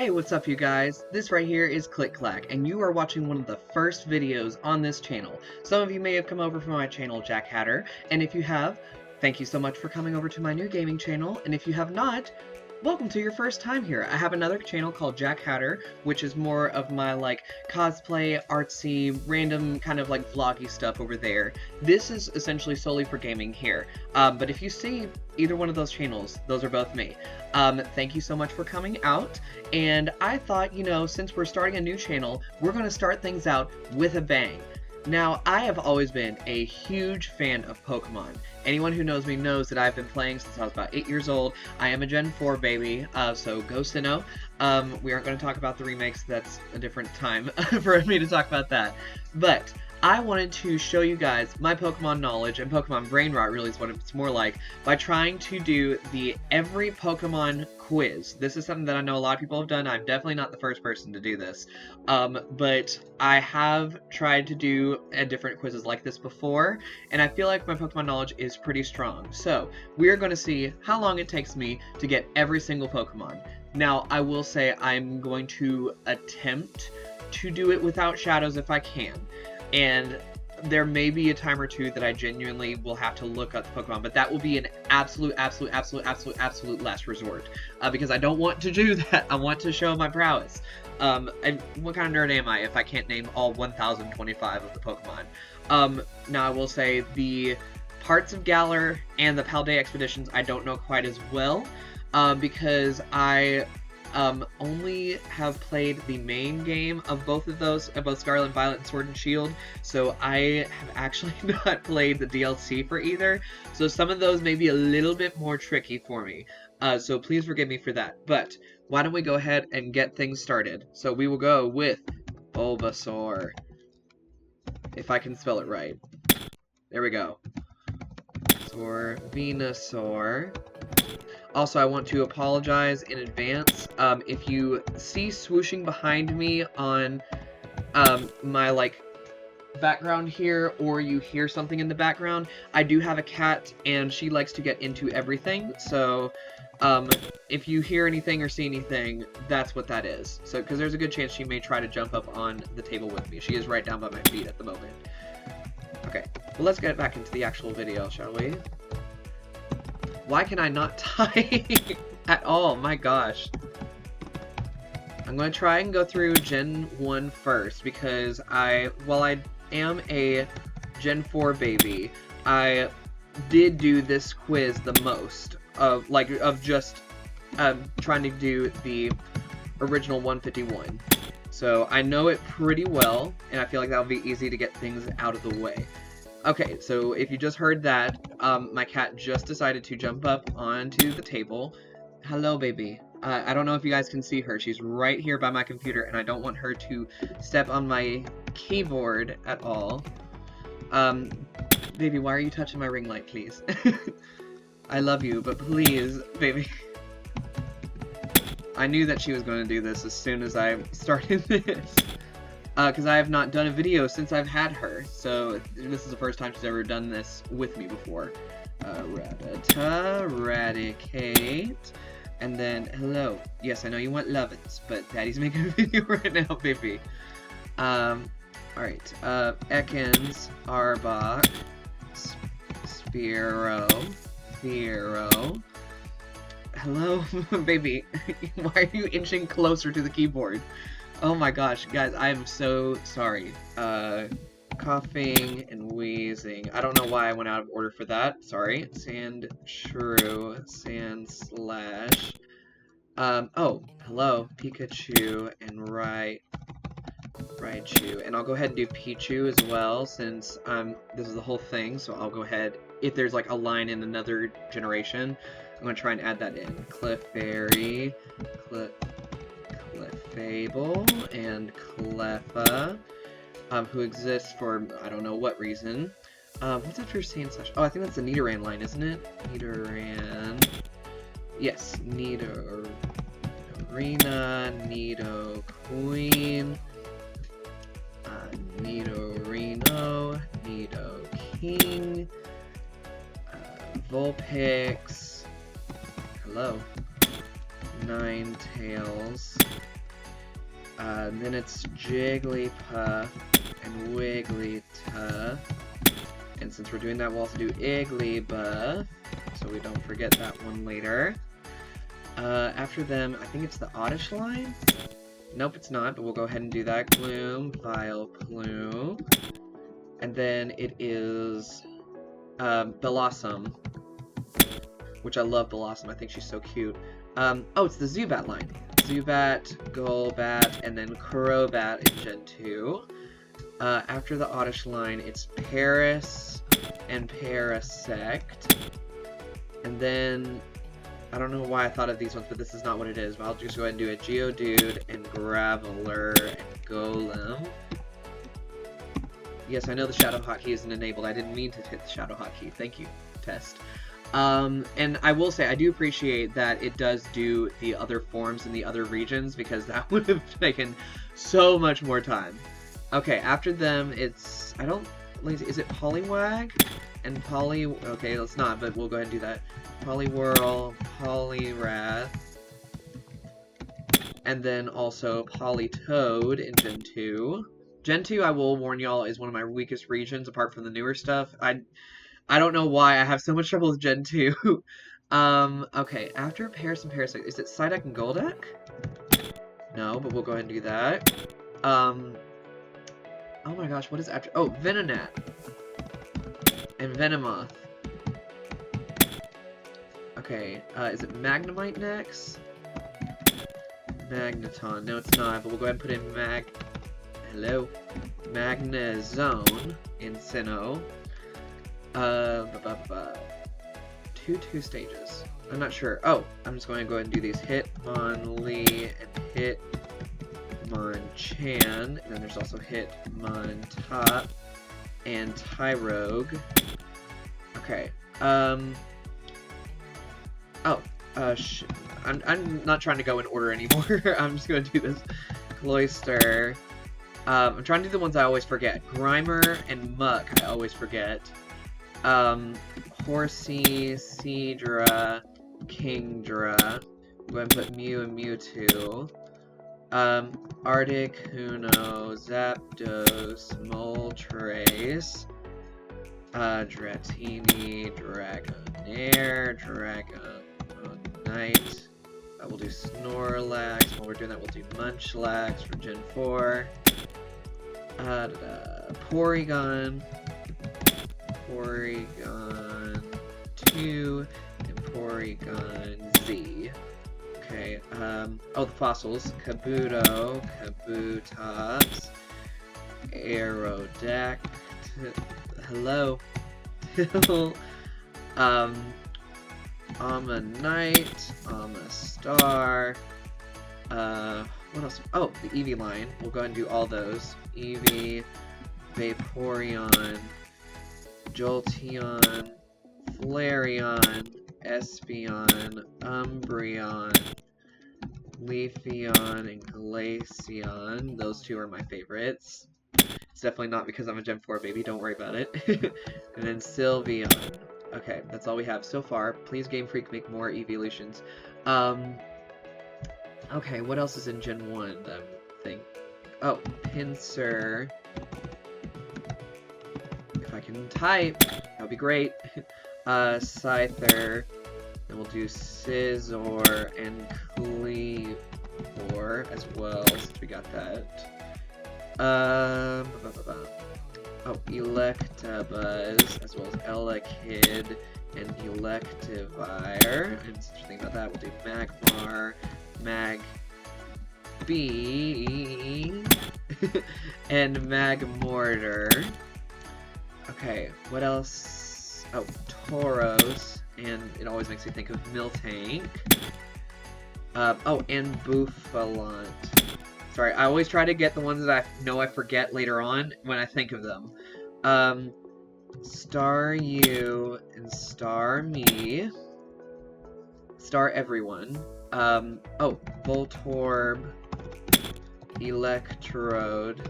Hey, what's up you guys? This right here is Click Clack, and you are watching one of the first videos on this channel. Some of you may have come over from my channel, Jack Hatter, and if you have, thank you so much for coming over to my new gaming channel, and if you have not, welcome to your first time here. I have another channel called Jack Hatter, which is more of my cosplay, artsy, random kind of vloggy stuff over there. This is essentially solely for gaming here. But if you see either one of those channels, those are both me. Thank you so much for coming out, and I thought, since we're starting a new channel, we're going to start things out with a bang. Now, I have always been a huge fan of Pokemon. Anyone who knows me knows that I've been playing since I was about 8 years old. I am a Gen 4 baby, so go Sinnoh. We aren't going to talk about the remakes, that's a different time for me to talk about that. But I wanted to show you guys my Pokemon knowledge, and Pokemon brain rot really is what it's more like, by trying to do the every Pokemon quiz. This is something that I know a lot of people have done. I'm definitely not the first person to do this. But I have tried to do different quizzes like this before, and I feel like my Pokemon knowledge is pretty strong. So, we're going to see how long it takes me to get every single Pokemon. Now, I will say I'm going to attempt to do it without shadows if I can. And there may be a time or two that I genuinely will have to look up the Pokemon, but that will be an absolute last resort. Because I don't want to do that. I want to show my prowess. And what kind of nerd am I if I can't name all 1,025 of the Pokemon? Now I will say the parts of Galar and the Paldea expeditions I don't know quite as well, because I only have played the main game of both of those, both Scarlet Violet and Sword and Shield, so I have actually not played the DLC for either, so some of those may be a little bit more tricky for me, so please forgive me for that. But why don't we go ahead and get things started? So we will go with Bulbasaur, if I can spell it right. There we go. Venusaur. Also, I want to apologize in advance. If you see swooshing behind me on my background here, or you hear something in the background, I do have a cat and she likes to get into everything. So if you hear anything or see anything, that's what that is. So because there's a good chance she may try to jump up on the table with me. She is right down by my feet at the moment. Okay, well, let's get back into the actual video, shall we? Why can I not type at all? My gosh. I'm going to try and go through Gen 1 first, because while I am a Gen 4 baby, I did do this quiz the most of just trying to do the original 151. So I know it pretty well, and I feel like that'll be easy to get things out of the way. Okay, so if you just heard that, my cat just decided to jump up onto the table. Hello, baby. I don't know if you guys can see her. She's right here by my computer, and I don't want her to step on my keyboard at all. Baby, why are you touching my ring light, please? I love you, but please, baby. I knew that she was going to do this as soon as I started this. Because I have not done a video since I've had her, so this is the first time she's ever done this with me before. Rattata, Raticate, and then hello. Yes, I know you want Lovins, but Daddy's making a video right now, baby. Alright, Ekans, Arbok, Spearow. Hello, baby. Why are you inching closer to the keyboard? Oh my gosh, guys, I am so sorry. Coughing and wheezing. I don't know why I went out of order for that. Sorry. Sandshrew, Sandslash. Oh, hello, Pikachu and Raichu. And I'll go ahead and do Pichu as well, since this is the whole thing, so I'll go ahead, if there's a line in another generation, I'm gonna try and add that in. Clefairy, Clefable, and Cleffa, who exists for I don't know what reason. What's after Sandslash? Oh, I think that's the Nidoran line, isn't it? Nidoran. Yes, Nidorina, Nidoqueen, Nidorino, Nidoking, Vulpix. Hello. Ninetales, Then it's Jigglypuff and Wigglytuff. And since we're doing that, we'll also do Igglybuff, so we don't forget that one later. After them, I think it's the Oddish line? Nope, it's not, but we'll go ahead and do that. Gloom, Vileplume. And then it is Bellossom, which I love Bellossom. I think she's so cute. Oh, it's the Zubat line. Zubat, Golbat, and then Crobat in Gen 2. After the Oddish line, it's Paris and Parasect. And then, I don't know why I thought of these ones, but this is not what it is. But I'll just go ahead and do it. Geodude and Graveler and Golem. Yes, I know the Shadow Hotkey isn't enabled. I didn't mean to hit the Shadow Hotkey. Thank you, test. And I will say, I do appreciate that it does do the other forms in the other regions, because that would have taken so much more time. Okay, after them, it's, is it Poliwag? And okay, let's not, but we'll go ahead and do that. Poliwhirl, Poliwrath, and then also Politoed in Gen 2. Gen 2, I will warn y'all, is one of my weakest regions, apart from the newer stuff. I don't know why I have so much trouble with Gen 2. Okay, after Paris and Parasect, is it Psyduck and Golduck? No, but we'll go ahead and do that. Oh my gosh, what is after? Oh, Venonat. And Venomoth. Okay, is it Magnemite next? Magneton. No, it's not, but we'll go ahead and put in Magnezone in Sinnoh. Two stages. I'm not sure. Oh, I'm just going to go ahead and do these. Hitmonlee and Hitmonchan. And then there's also Hitmontop and Tyrogue. Okay. I'm not trying to go in order anymore. I'm just going to do this. Cloyster. I'm trying to do the ones I always forget. Grimer and Muck, I always forget. Horsey, Seadra, Kingdra. Go ahead and put Mew and Mewtwo. Articuno, Zapdos, Moltres, Dratini, Dragonair, Dragonite. We'll do Snorlax. While we're doing that, we'll do Munchlax for Gen 4. Porygon 2, and Porygon Z. Okay, oh, the fossils. Kabuto, Kabutops, Aerodactyl, hello, Ammonite, Amistar, what else? Oh, the Eevee line. We'll go ahead and do all those. Eevee, Vaporeon, Jolteon, Flareon, Espeon, Umbreon, Leafeon, and Glaceon. Those two are my favorites. It's definitely not because I'm a Gen 4 baby, don't worry about it. And then Sylveon. Okay, that's all we have so far. Please, Game Freak, make more evolutions. Okay, what else is in Gen 1 that I think? Oh, Pinsir. If I can type, that would be great. Scyther. Then we'll do Scizor and Kleavor as well, since we got that. Oh, Electabuzz, as well as Elekid and Electivire. And since you're thinking about that, we'll do Magmar, Magby, and Magmortar. Okay, what else? Oh, Tauros, and it always makes me think of Miltank. Oh, and Bouffalant. Sorry, I always try to get the ones that I know I forget later on when I think of them. Staryu and Starmie. Star everyone. Oh, Voltorb, Electrode,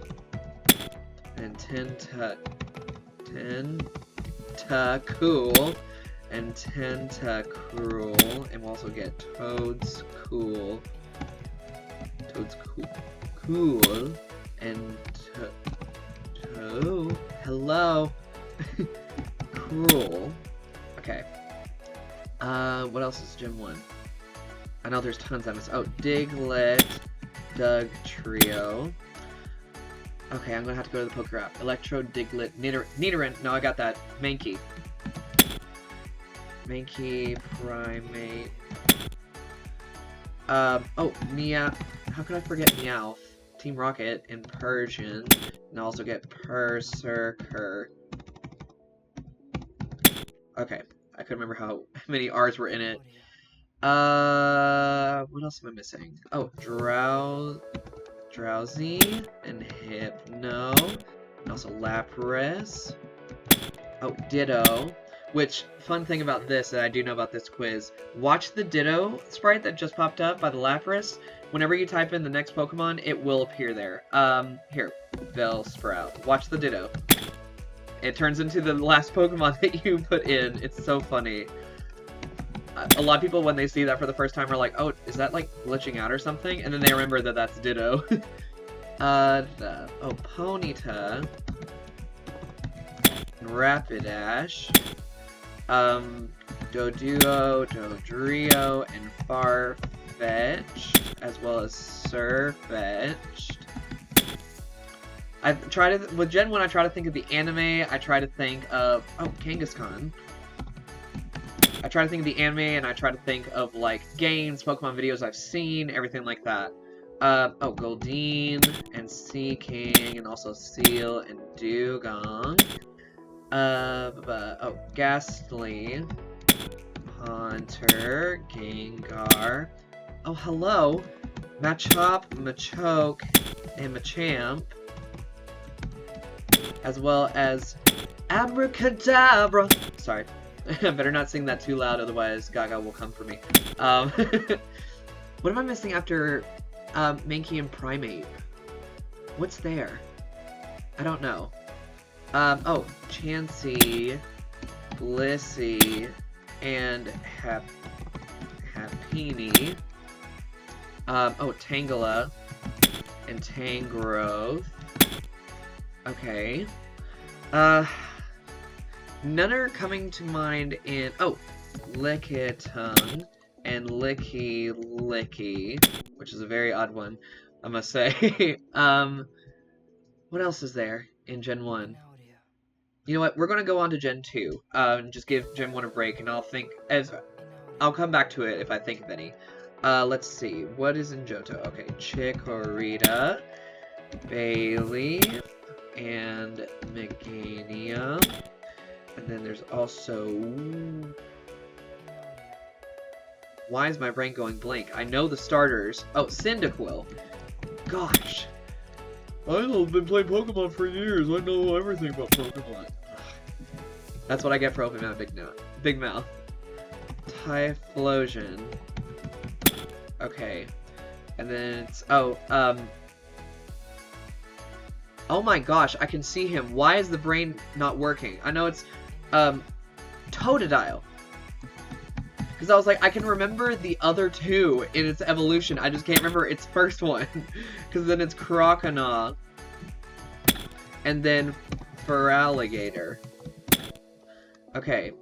and Tentacool, and Tentacruel, and we'll also get Toadskool. Tool, and hello. Cruel. Okay. What else is Gen 1? I know there's tons I missed. Oh, Diglett, Doug Trio. Okay, I'm gonna have to go to the Poker app. Electro, Diglett, Nidoran. No, I got that. Mankey. Mankey, Primate. Oh, Meow. How could I forget Meowth? Team Rocket and Persian. And I also get Berserker. Okay, I couldn't remember how many R's were in it. What else am I missing? Oh, Drowsy and Hypno. And also Lapras. Oh, Ditto. Which, fun thing about this that I do know about this quiz, watch the Ditto sprite that just popped up by the Lapras. Whenever you type in the next Pokemon, it will appear there. Here, Bellsprout. Watch the Ditto. It turns into the last Pokemon that you put in. It's so funny. A lot of people, when they see that for the first time, are like, oh, is that, like, glitching out or something? And then they remember that that's Ditto. Ponyta. Rapidash. Doduo, Dodrio, and Farfetch'd, as well as Surfetch'd. I try to, with Gen 1, I try to think of the anime, I try to think of, oh, Kangaskhan. I try to think of the anime, and I try to think of, like, games, Pokemon videos I've seen, everything like that. Goldeen, and Seaking, and also Seal, and Dugong. Ghastly, Haunter, Gengar. Oh, hello! Machop, Machoke, and Machamp. As well as Abracadabra! Sorry. I better not sing that too loud, otherwise Gaga will come for me. What am I missing after Mankey and Primate? What's there? I don't know. Oh, Chansey, Blissey, and Happiny. Oh, Tangela, and Tangrowth. Okay. None are coming to mind in... Oh, Lickitung and Licky Licky, which is a very odd one, I must say. What else is there in Gen 1? You know what? We're going to go on to Gen 2, and just give Gen 1 a break, and I'll come back to it if I think of any. Let's see. What is in Johto? Okay, Chikorita, Bailey, and Meganium. And then there's also... Why is my brain going blank? I know the starters. Oh, Cyndaquil. Gosh. I've been playing Pokemon for years. I know everything about Pokemon. That's what I get for opening my big mouth. Typhlosion. Okay. And then it's... Oh, oh my gosh, I can see him. Why is the brain not working? I know it's, Totodile. Because I was like, I can remember the other two in its evolution. I just can't remember its first one. Because then it's Croconaw. And then Feraligatr. Okay.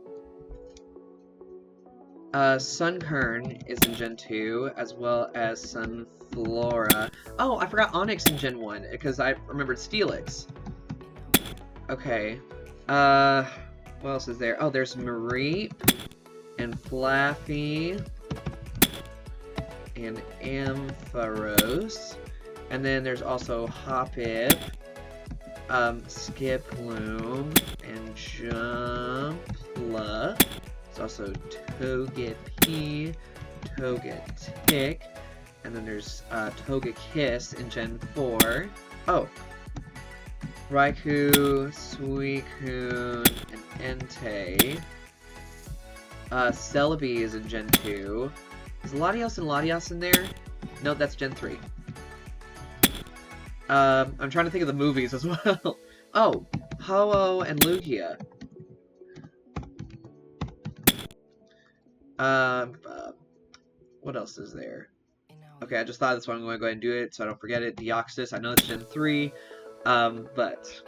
Sunkern is in Gen 2, as well as Sunflora. Oh, I forgot Onyx in Gen 1, because I remembered Steelix. Okay. What else is there? Oh, there's Mareep, and Flaffy, and Ampharos. And then there's also Hoppip, Skiploom, and Jumpla. There's also Togepi, Togetic, and then there's Togekiss in Gen 4. Oh! Raikou, Suicune, and Entei. Celebi is in Gen 2. Is Latios and Latias in there? No, that's Gen 3. I'm trying to think of the movies as well. Oh! Ho-Oh and Lugia. What else is there? Okay, I just thought of this one. I'm going to go ahead and do it so I don't forget it. Deoxys. I know it's Gen 3, but...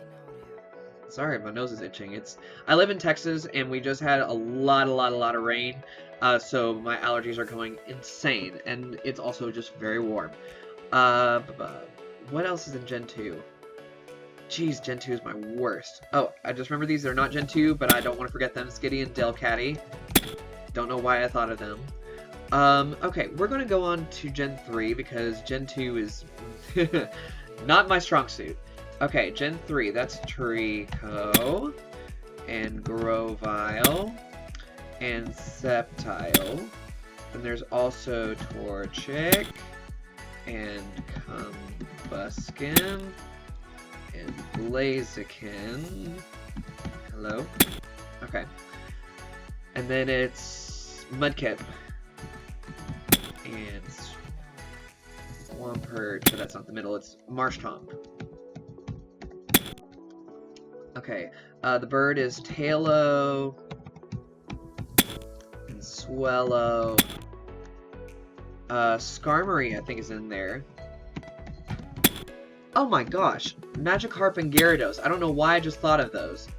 Sorry, my nose is itching. I live in Texas, and we just had a lot of rain, so my allergies are going insane, and it's also just very warm. What else is in Gen 2? Jeez, Gen 2 is my worst. Oh, I just remember these. They're not Gen 2, but I don't want to forget them. Skitty and Delcatty. Don't know why I thought of them. Okay, we're going to go on to Gen 3, because Gen 2 is not my strong suit. Okay, Gen 3, that's Treecko, and Grovyle, and Sceptile. Then there's also Torchic, and Combuskin, and Blaziken. Hello? Okay. And then it's Mudkip, and Swampert, but that's not the middle, it's Marshtomp. Okay, the bird is Tailo, and Swellow. Skarmory, I think, is in there. Oh my gosh, Magikarp and Gyarados. I don't know why I just thought of those.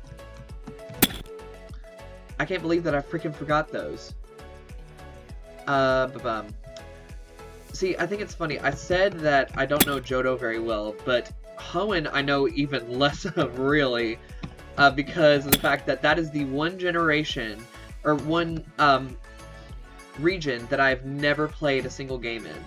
I can't believe that I freaking forgot those. See, I think it's funny. I said that I don't know Johto very well, but Hoenn I know even less of, really, because of the fact that that is the one generation, or one region that I've never played a single game in.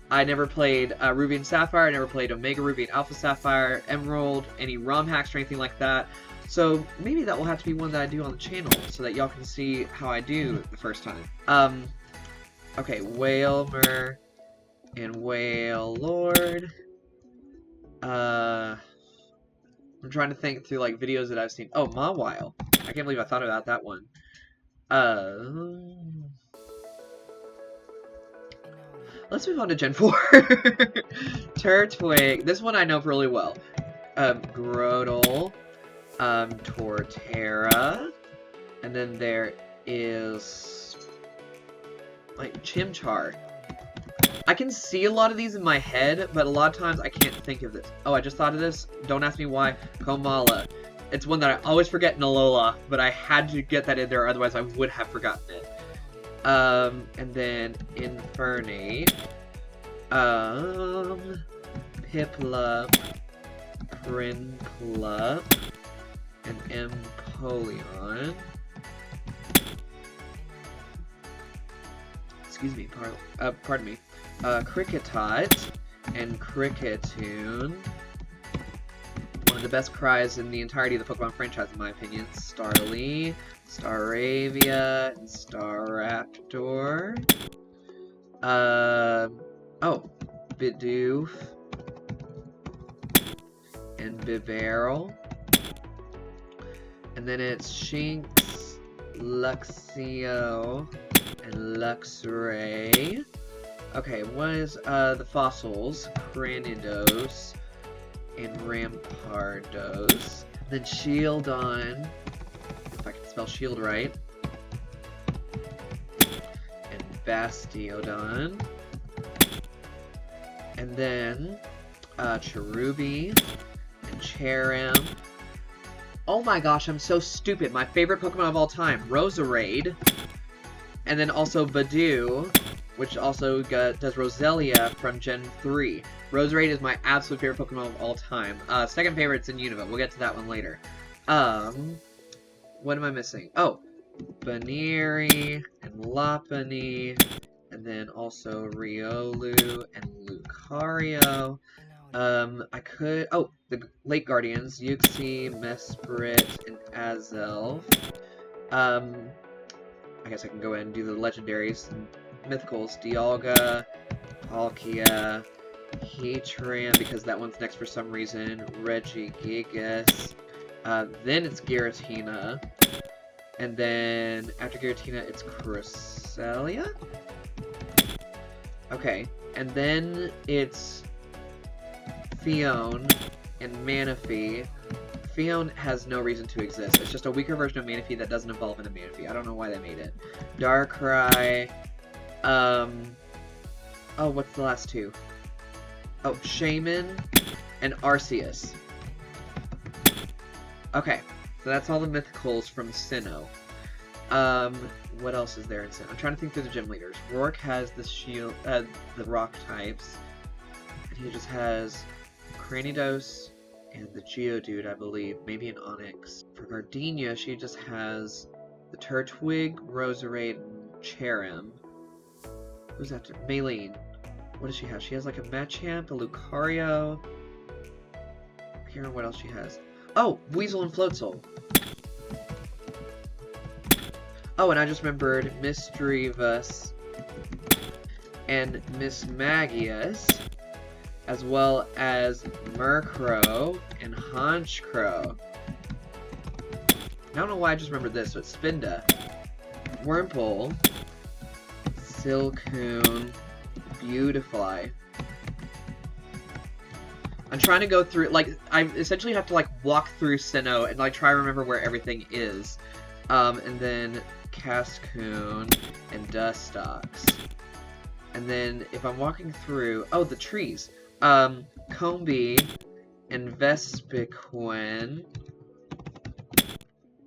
I never played Ruby and Sapphire, I never played Omega Ruby and Alpha Sapphire, Emerald, any ROM hacks or anything like that. So maybe that will have to be one that I do on the channel, so that y'all can see how I do the first time. Okay, Wailmer and Wailord. I'm trying to think through, like, videos that I've seen. Oh, Mawile. I can't believe I thought about that one. Let's move on to Gen 4. Turtwig. This one I know really well. Grotle. Torterra. And then there is... like, Chimchar. I can see a lot of these in my head, but a lot of times I can't think of this. Oh, I just thought of this. Don't ask me why. Komala. It's one that I always forget in Alola, but I had to get that in there, otherwise I would have forgotten it. And then Infernape. Piplup. Prinplup. And Empoleon. Excuse me, pardon me. Kricketot and Kricketune. One of the best cries in the entirety of the Pokemon franchise, in my opinion. Starly, Staravia, and Staraptor. Oh, Bidoof. And Bibarel. And then it's Shinx, Luxio, and Luxray. Okay, what is the fossils? Cranidos and Rampardos. Then Shieldon, if I can spell shield right. And Bastiodon. And then Cherubi and Cherrim. Oh my gosh, I'm so stupid. My favorite Pokemon of all time, Roserade. And then also Badoo, which also does Roselia from Gen 3. Roserade is my absolute favorite Pokemon of all time. Second favorite's in Unova. We'll get to that one later. What am I missing? Oh, Baneri and Lopunny, and then also Riolu and Lucario. Oh, the Lake Guardians, Uxie, Mesprit, and Azelf. I guess I can go ahead and do the legendaries. Mythicals, Dialga, Palkia, Heatran, because that one's next for some reason, Regigigas, then it's Giratina, and then after Giratina it's Cresselia? Okay, and then it's Phione and Manaphy. Phione has no reason to exist. It's just a weaker version of Manaphy that doesn't evolve into Manaphy. I don't know why they made it. Darkrai. Oh, what's the last two? Oh, Shaman and Arceus. Okay, so that's all the mythicals from Sinnoh. What else is there in Sinnoh? I'm trying to think through the gym leaders. Rourke has the shield, the rock types. And he just has Cranidos and the Geodude, I believe. Maybe an Onyx. For Gardenia, she just has the Turtwig, Roserade, and Cherrim. Who's after? Maylene. What does she have? She has like a Machamp, a Lucario. I can't remember what else she has. Oh, Weasel and Floatzel. Oh, and I just remembered Miss Drivus and Miss Magius, as well as Murkrow and Honchkrow. I don't know why I just remembered this, but Spinda, Wurmple, Silcoon, Beautifly. I'm trying to go through, like, I essentially have to, like, walk through Sinnoh and, like, try to remember where everything is. And then Cascoon and Dustox. And then, if I'm walking through, oh, the trees. Combee and Vespiquen.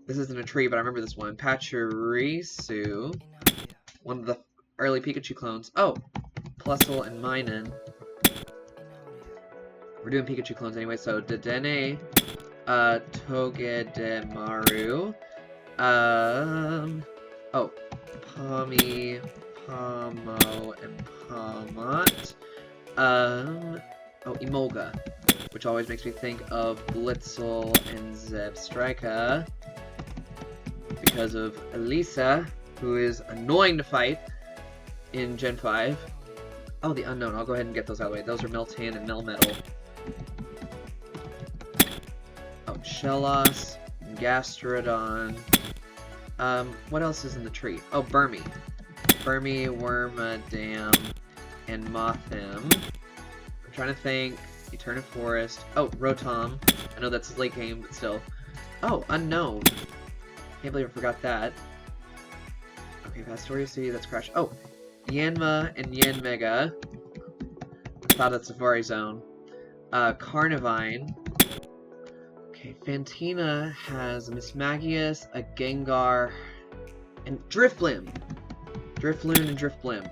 This isn't a tree, but I remember this one. Pachirisu. One of the early Pikachu clones. Oh, Plusle and Minun. We're doing Pikachu clones anyway, so Dedenne, Togedemaru, oh, Pawmi, Pawmo, and Pawmot, oh, Emolga, which always makes me think of Blitzel and Zebstrika, because of Elisa, who is annoying to fight in Gen 5. Oh, the unknown. I'll go ahead and get those out of the way. Those are Meltan and Melmetal. Oh, Shellos, Gastrodon. What else is in the tree? Oh, Burmy. Burmy, Wormadam, and Mothim. I'm trying to think. Eterna Forest. Oh, Rotom. I know that's late game, but still. Oh, Unknown. Can't believe I forgot that. Okay, Pastoria City, that's Crash. Oh, Yanma and Yanmega. Thought that's Safari Zone. Carnivine. Okay, Fantina has a Miss Magius, a Gengar, and Drifblim. Drifloon and Drifblim.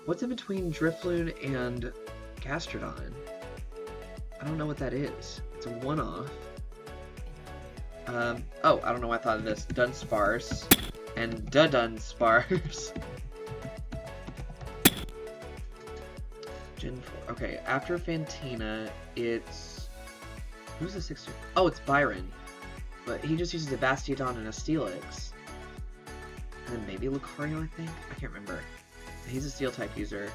What's in between Drifloon and Gastrodon? I don't know what that is. It's a one-off. Oh, I don't know why I thought of this. Dunsparce and Dunsparce. Gen 4. Okay, after Fantina, it's... Who's the 6th? Oh, it's Byron. But he just uses a Bastiodon and a Steelix. And then maybe Lucario, I think? I can't remember. He's a Steel-type user.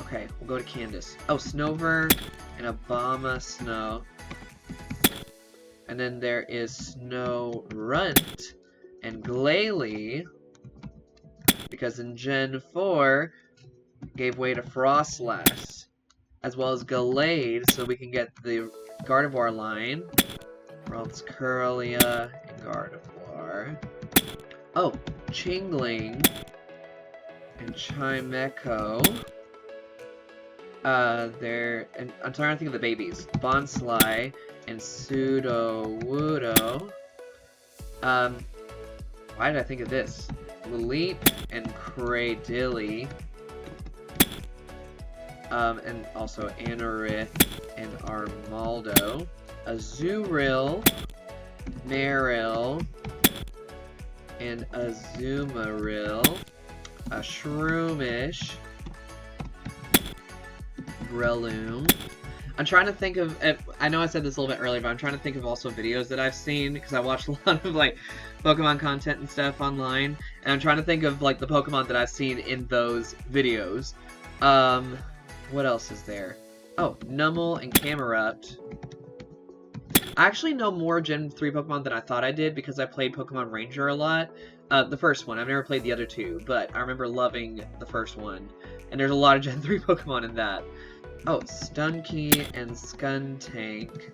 Okay, we'll go to Candace. Oh, Snover and Abomasnow. And then there is Snorunt and Glalie. Because in Gen 4, gave way to Frostlass. As well as Gallade, so we can get the Gardevoir line. Ralts Curlia and Gardevoir. Oh, Chingling and Chimecho. And I'm trying to think of the babies. Bonsly and Sudowoodo. Why did I think of this? Lileep and Cradily. And also Anorith and Armaldo. Azurill, Marill, and Azumarill. A Shroomish. Breloom. I'm trying to think of, I know I said this a little bit earlier, but I'm trying to think of also videos that I've seen, because I watched a lot of, like, Pokemon content and stuff online, and I'm trying to think of, like, the Pokemon that I've seen in those videos. What else is there? Oh, Numel and Camerupt. I actually know more Gen 3 Pokemon than I thought I did, because I played Pokemon Ranger a lot. The first one. I've never played the other two, but I remember loving the first one. And there's a lot of Gen 3 Pokemon in that. Oh, Stunky and Skuntank.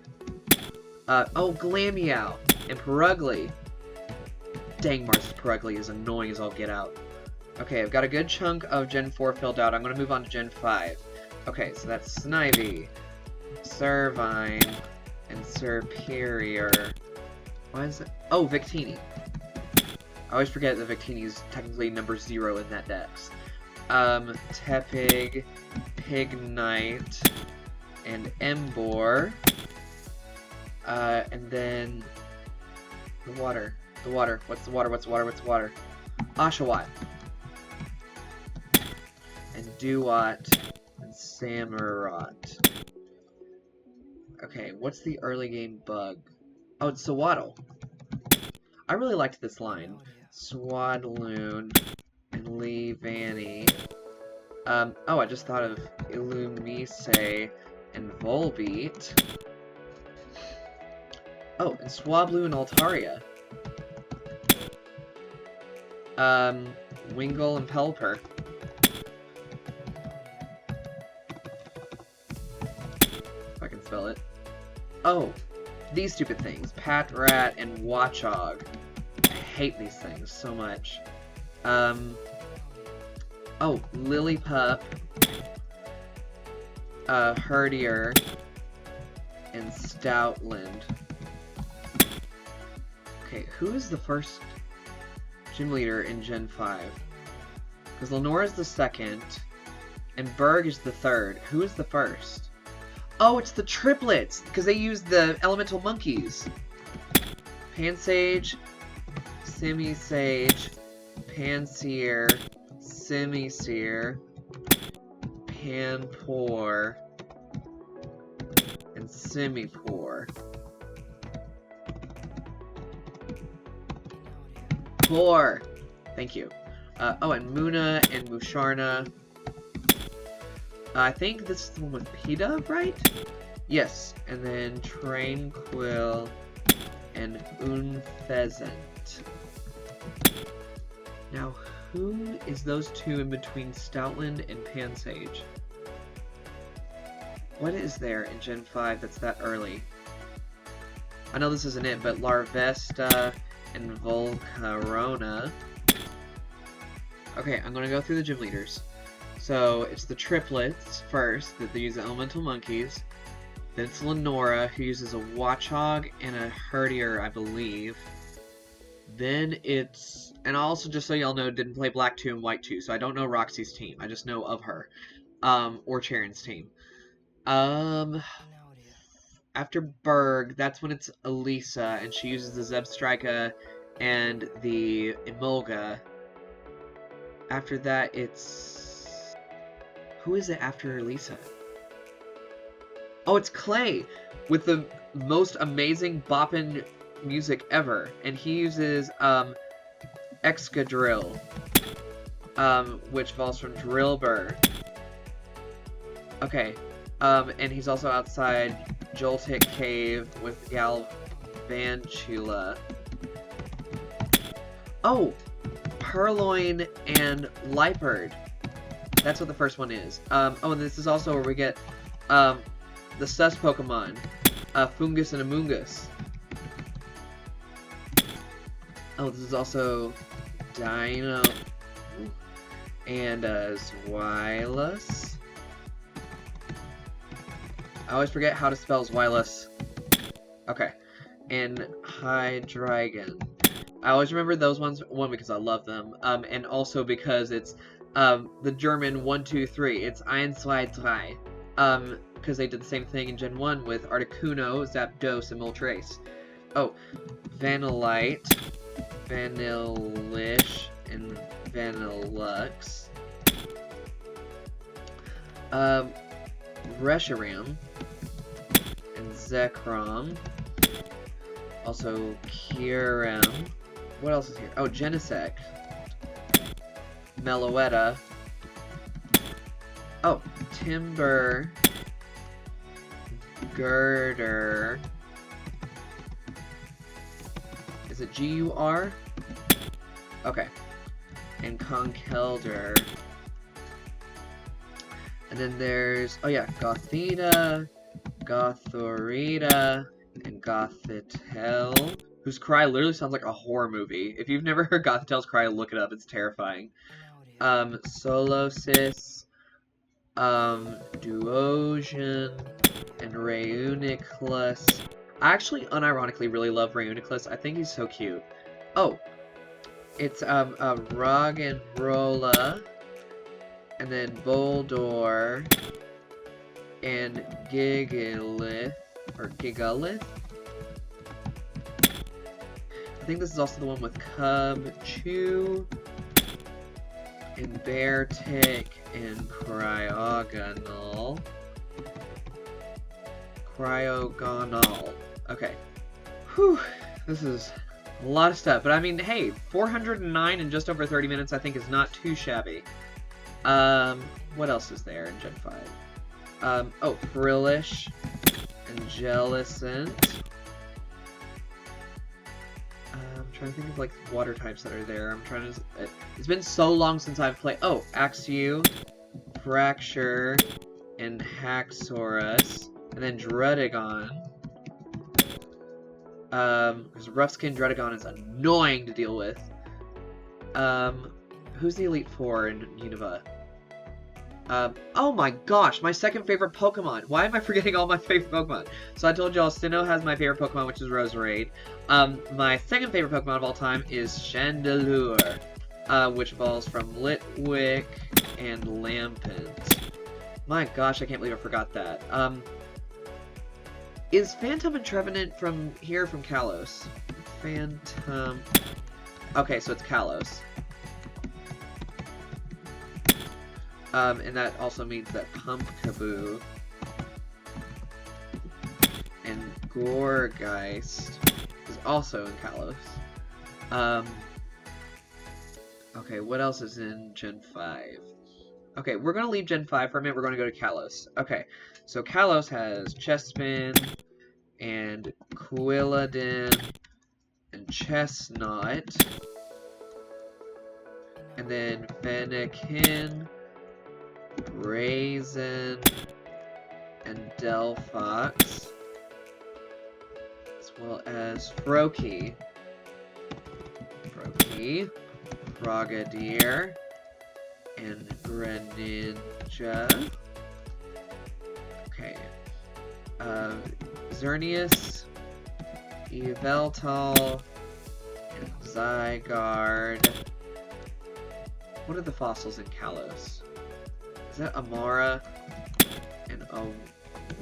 Oh, Glameow and Purugly. Dang, Marcus Perugly is annoying as all get out. Okay, I've got a good chunk of Gen 4 filled out. I'm going to move on to Gen 5. Okay, so that's Snivy, Servine, and Serperior. Why is it? Oh, Victini. I always forget that Victini is technically number 0 in that dex. Tepig, Pignite, and Emboar. And then the water. The water. What's the water? What's the water? What's the water? Oshawott. And Duat. And Samurott. Okay, what's the early game bug? Oh, it's Sewaddle. I really liked this line. Swadloon and Leavanny. Oh, I just thought of Illumise and Volbeat. Oh, and Swablu and Altaria. Wingull and Pelipper. If I can spell it. Oh, these stupid things. Patrat and Watchog. I hate these things so much. Oh, Lillipup. Herdier. And Stoutland. Okay, who is the first gym leader in Gen 5? Because Lenora is the second, and Berg is the third. Who is the first? Oh, it's the triplets! Because they use the elemental monkeys. Pansage, Simisage, Panseer, Simisear, Panpour, and Simipour. Poor! Thank you. Oh, and Muna and Musharna. I think this is the one with P-Dub, right? Yes. And then Tranquil and Unpheasant. Now, who is those two in between Stoutland and Pansage? What is there in Gen 5 that's that early? I know this isn't it, but Larvesta and Volcarona. Okay, I'm gonna go through the gym leaders. So, it's the triplets first, that they use the elemental monkeys. Then it's Lenora, who uses a Watchog and a Herdier, I believe. Then it's... And also, just so y'all know, didn't play Black 2 and White 2, so I don't know Roxy's team. I just know of her. Or Charon's team. After Berg, that's when it's Elisa, and she uses the Zebstrika and the Emolga. After that, it's... Who is it after Elisa? Oh, it's Clay! With the most amazing boppin' music ever. And he uses, Excadrill. Which falls from Drillbur. Okay. And he's also outside Joltik Cave with Galvantula. Oh! Purloin and Liepard. That's what the first one is. Oh, and this is also where we get, the sus Pokemon. Fungus and Amoongus. Oh, this is also Dino and Zweilous. I always forget how to spell Zweilous. Okay. And Hydreigon. I always remember those ones, one, because I love them, and also because it's, the German 1, 2, 3. It's 1, 2, 3. Because they did the same thing in Gen 1 with Articuno, Zapdos, and Moltres. Oh, Vanillite, Vanillish, and Vanillux. Reshiram, and Zekrom. Also, Kyurem. What else is here? Oh, Genesect. Meloetta. Oh, Timber. Girder. Is it G-U-R? Okay. And Conkeldurr. And then there's, oh yeah, Gothita, Gothorita, and Gothitelle. whose cry literally sounds like a horror movie. If you've never heard Gothitel's cry, look it up. It's terrifying. Solosis, Duosion, and Reuniclus. I actually unironically really love Reuniclus. I think he's so cute. Oh, it's Roggenrola, and then Boldor, and Gigalith, or Gigalith. I think this is also the one with Cubchoo, and Beartic, and Cryogonal. Okay. Whew. This is a lot of stuff. But I mean, hey, 409 in just over 30 minutes I think is not too shabby. What else is there in Gen 5? Oh, Frillish, and Jellicent. I'm trying to think of, like, water types that are there. I'm trying to... It's been so long since I've played... Oh, Axew, Fracture, and Haxorus. And then Druddigon. Because Rough-Skin Druddigon is annoying to deal with. Who's the Elite Four in Unova? Oh my gosh, my second favorite Pokemon. Why am I forgetting all my favorite Pokemon? So I told y'all, Sinnoh has my favorite Pokemon, which is Roserade. My second favorite Pokemon of all time is Chandelure, which evolves from Litwick and Lampent. My gosh, I can't believe I forgot that. Is Phantom and Trevenant from here, from Kalos? Phantom... Okay, so it's Kalos. And that also means that Pumpkaboo and Gourgeist is also in Kalos. Okay, what else is in Gen 5? Okay, we're going to leave Gen 5 for a minute. We're going to go to Kalos. Okay, so Kalos has Chespin and Quilladin and Chestnut. And then Fennekin, Raisin, and Delphox, as well as Froakie, Frogadier, and Greninja. Okay. Xerneas, Yveltal, and Zygarde. What are the fossils in Kalos? Is that Amara and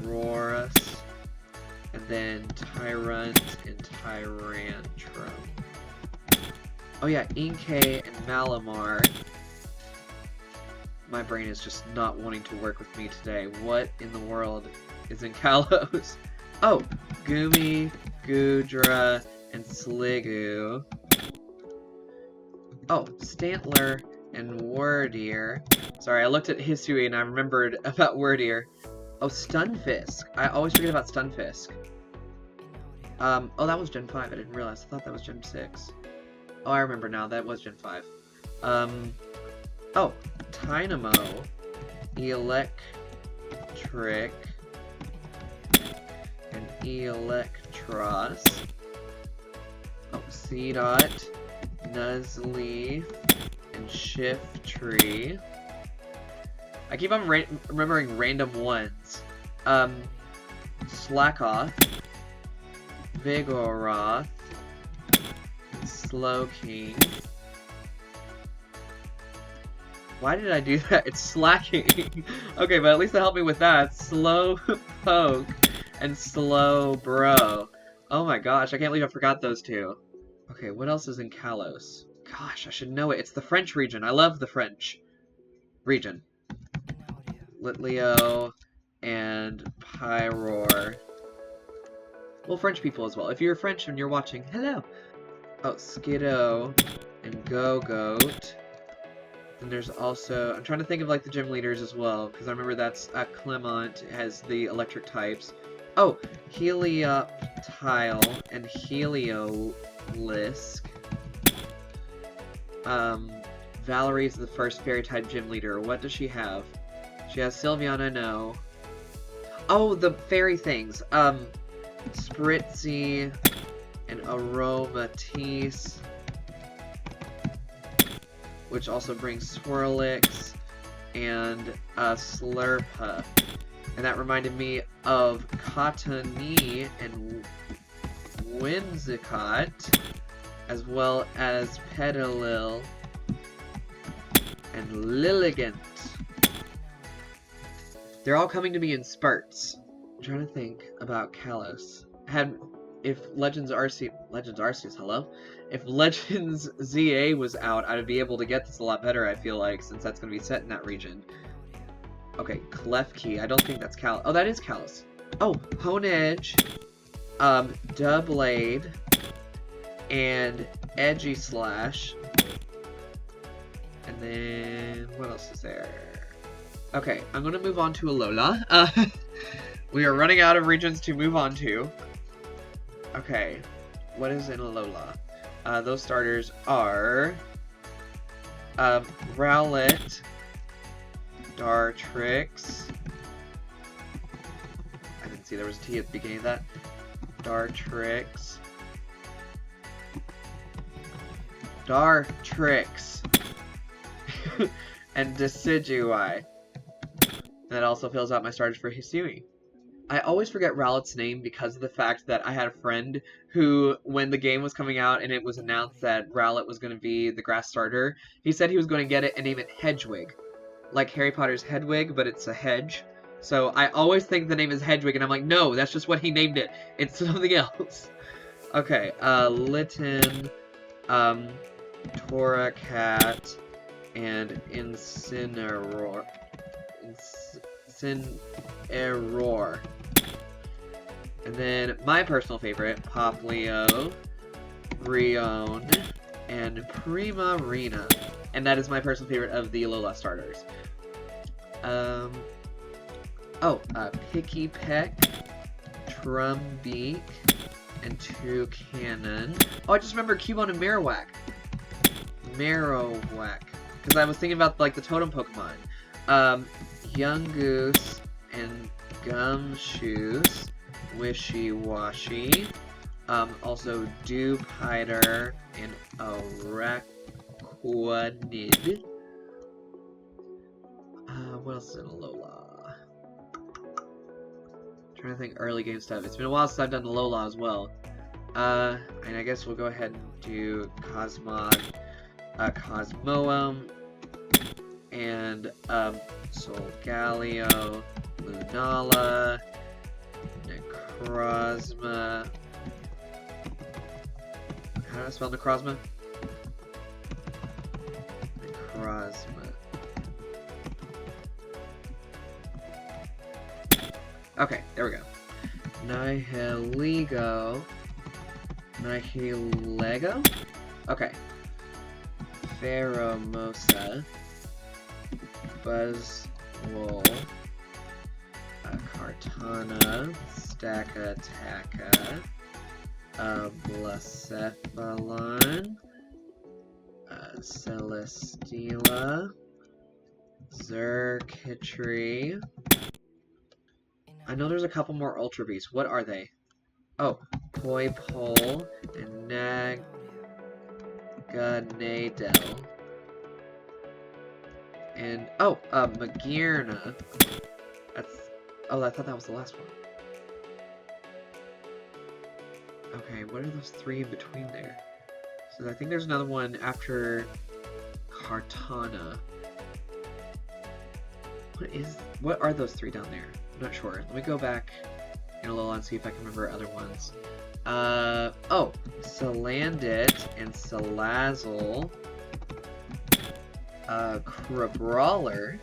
Aurorus? And then Tyrunt and Tyrantrum. Oh yeah, Inkay and Malamar. My brain is just not wanting to work with me today. What in the world is in Kalos? Oh, Goomy, Goodra, and Sliggoo. Oh, Stantler and Wordier. Sorry, I looked at history and I remembered about Wordier. Oh, Stunfisk. I always forget about Stunfisk. Oh, that was Gen 5. I didn't realize. I thought that was Gen 6. Oh, I remember now. That was Gen 5. Oh, Tynamo, Electric, and Electros. Oh, Seedot, Nuzleaf, and Shiftry. I keep on remembering random ones. Slackoth, Vigoroth, Slowking. Why did I do that? It's slacking. Okay, but at least it helped me with that. Slowpoke and Slowbro. Oh my gosh, I can't believe I forgot those two. Okay, what else is in Kalos? Gosh, I should know it. It's the French region. I love the French region. Litleo and Pyroar. Well, French people as well. If you're French and you're watching, hello! Oh, Skiddo and Go-Goat. Then there's also... I'm trying to think of, like, the gym leaders as well, because I remember that's Clement has the electric types. Oh, Helioptile and Heliolisk. Valerie's the first fairy-type gym leader. What does she have? She has Sylveon, no. Oh, the fairy things. Spritzy, and Aromatisse, which also brings Swirlix and Slurpa. And that reminded me of Cottonee and Whimsicott, as well as Petalil and Lilligant. They're all coming to me in spurts. I'm trying to think about Kalos. If Legends Arceus, hello? If Legends ZA was out, I'd be able to get this a lot better, I feel like, since that's going to be set in that region. Okay, Klefki. I don't think that's Kalos. Oh, that is Kalos. Oh, Honedge, Doublade, and Aegislash. And then, what else is there? Okay, I'm going to move on to Alola. We are running out of regions to move on to. Okay, what is in Alola? Those starters are Rowlet, Dartrix. I didn't see there was a T at the beginning of that. Dartrix. And Decidueye. That also fills out my starters for Hisui. I always forget Rowlet's name because of the fact that I had a friend who, when the game was coming out and it was announced that Rowlet was going to be the grass starter, he said he was going to get it and name it Hedwig. Like Harry Potter's Hedwig, but it's a hedge. So I always think the name is Hedwig, and I'm like, no, that's just what he named it. It's something else. Okay, Litten, Torracat, and Incineroar. And then my personal favorite, Popplio, Rione, and Primarina. And that is my personal favorite of the Alola starters. Picky Peck, Trumbeak, and Toucannon. Oh, I just remember Cubone and Marowak. Because I was thinking about, like, the totem Pokemon. Yungoos and Gumshoos, Wishy-Washy, also Dewpider and Araquanid. What else is in Alola? Trying to think early game stuff. It's been a while since I've done Alola as well. And I guess we'll go ahead and do Cosmog, Cosmoem, and Solgaleo, Lunala, Necrozma. How do I spell Necrozma? Necrozma. Okay, there we go. Nihilego. Okay. Pheromosa. Buzzwole. Kartana. Stakataka. Blacephalon. Celesteela. Xurkitree. I know there's a couple more Ultra Beasts. What are they? Oh, Poipole and Naganadel. And, Magearna. I thought that was the last one. Okay, what are those three in between there? So I think there's another one after Kartana. What are those three down there? I'm not sure. Let me go back in Alola and see if I can remember other ones. Salandit and Salazzle. Crabrawler.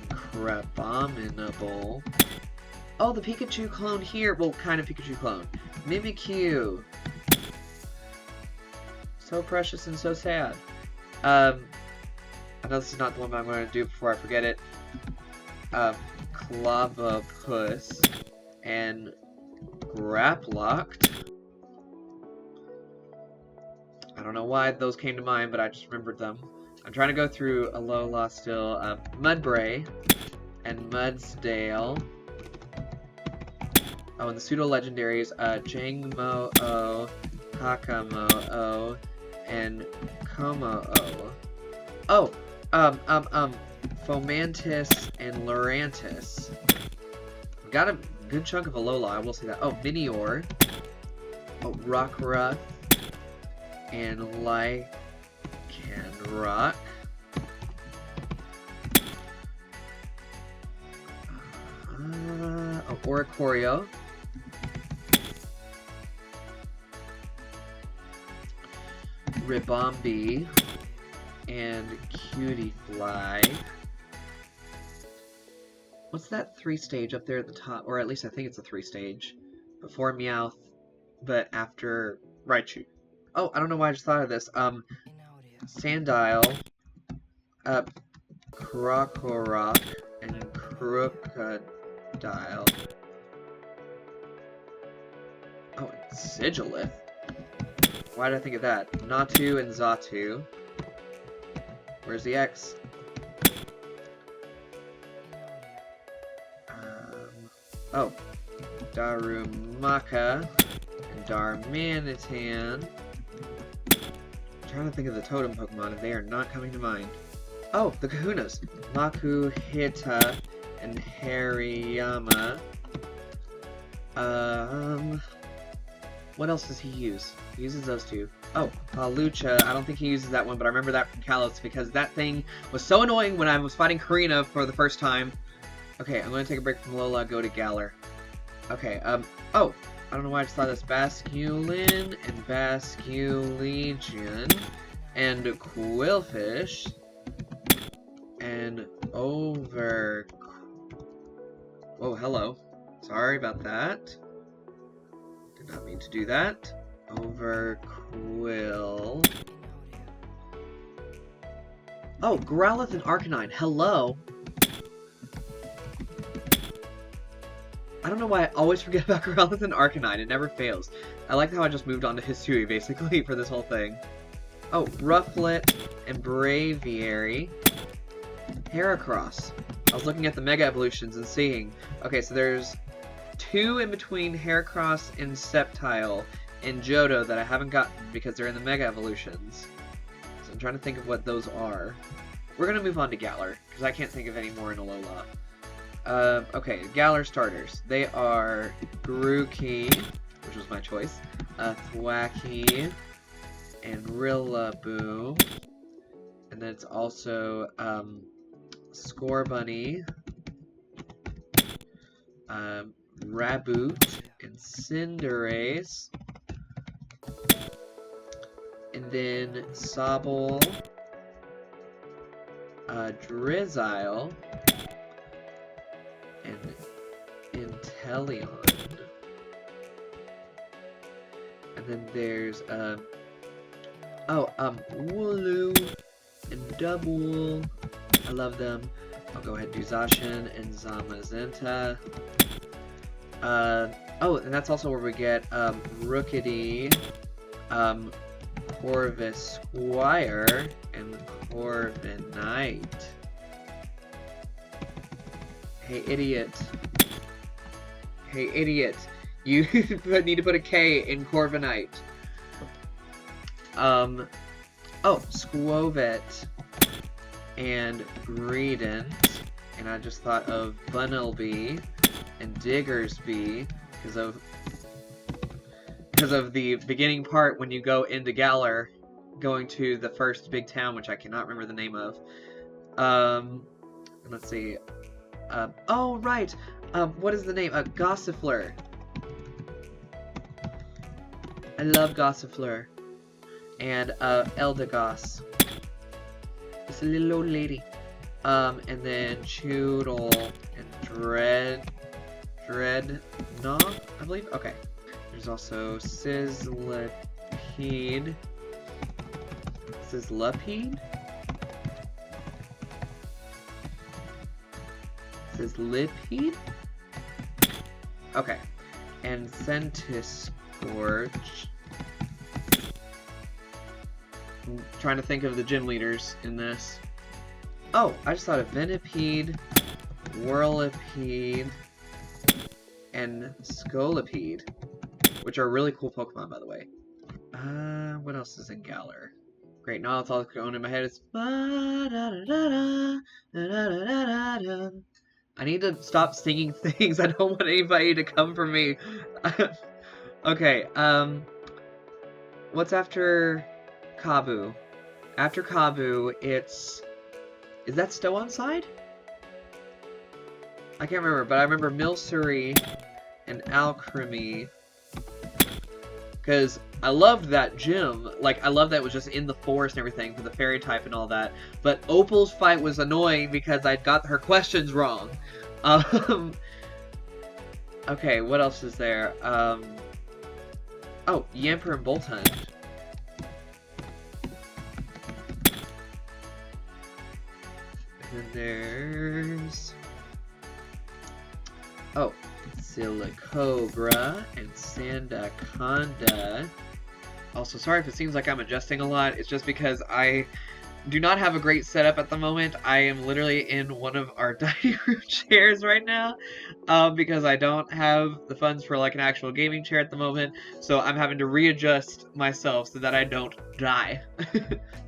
Crabominable. Oh, the Pikachu clone here. Well, kind of Pikachu clone. Mimikyu. So precious and so sad. I know this is not the one I'm going to do before I forget it. Clavapus and Graplocked. I don't know why those came to mind, but I just remembered them. I'm trying to go through Alola still. Mudbray and Mudsdale Oh, and the pseudo-legendaries, Jangmo-o, Hakamo-o, and Como-o. Oh, Fomantis and Lurantis. We got a good chunk of Alola, I will say that. Oh, Minior. Oh, Rockruff. And Lycanroc. Oh, Oricorio. Ribombee. And Cutiefly. What's that 3-stage up there at the top? Or at least I think it's a 3-stage. Before Meowth, but after Raichu. Oh, I don't know why I just thought of this. Sandile, Krokorok, and Crocodile. Oh, and Sigilith. Why did I think of that? Natu and Xatu. Where's the X? Oh, Darumaka and Darmanitan. I'm trying to think of the totem Pokemon, and they are not coming to mind. Oh, the Kahunas. Makuhita and Hariyama. What else does he use? He uses those two. Oh, Palucha. I don't think he uses that one, but I remember that from Kalos because that thing was so annoying when I was fighting Karina for the first time. Okay, I'm going to take a break from Lola, go to Galar. Okay, oh, I don't know why I just thought this. Basculin and Basculegion and Quillfish and Over... Oh, hello. Sorry about that. Did not mean to do that. Overquill. Oh, Growlithe and Arcanine. Hello. I don't know why I always forget about Growlithe and Arcanine. It never fails. I like how I just moved on to Hisui, basically, for this whole thing. Oh, Rufflet and Braviary. Heracross. I was looking at the Mega Evolutions and seeing... Okay, so there's 2 in between Heracross and Sceptile and Johto that I haven't gotten because they're in the Mega Evolutions. So I'm trying to think of what those are. We're going to move on to Galar, because I can't think of any more in Alola. Okay, Galar starters. They are Grookey, which was my choice, Thwackey, and Rillaboom. And then it's also, Scorbunny, Raboot, and Cinderace. And then Sobble, Drizzile, and Inteleon. And then there's, Wooloo and Dubwool. I love them. I'll go ahead and do Zacian and Zamazenta. Oh, and that's also where we get, Rookidee, Corvisquire, and Corviknight. Hey, idiot. Hey, idiot. You need to put a K in Corviknight. Oh, Squovet and Greedent. And I just thought of Bunnelby and Diggersby because of the beginning part when you go into Galar, going to the first big town, which I cannot remember the name of. Let's see. Oh, right. What is the name? Gossifleur. I love Gossifleur. And, Eldegoss. It's a little old lady. And then Choodle and Dreadnought, I believe? Okay. There's also Sizzlipede. Sizzlipede? Sizzlipede? Okay. And Centiskorch. I'm trying to think of the gym leaders in this. Oh, I just thought of Venipede, Whirlipede, and Scolipede, which are really cool Pokemon, by the way. What else is in Galar? Great, now it's all going in my head. It's I need to stop singing things. I don't want anybody to come for me. Okay, what's after Kabu? After Kabu, it's... Is that Stow-on Side? I can't remember, but I remember Milcery and Alcremie. Because I loved that gym. Like, I loved that it was just in the forest and everything for the fairy type and all that. But Opal's fight was annoying because I got her questions wrong. Okay, what else is there? Oh, Yamper and Boltund. And then there's... Oh, Silicobra and Sandaconda. Also, sorry if it seems like I'm adjusting a lot. It's just because I do not have a great setup at the moment. I am literally in one of our dining room chairs right now because I don't have the funds for like an actual gaming chair at the moment. So I'm having to readjust myself so that I don't die.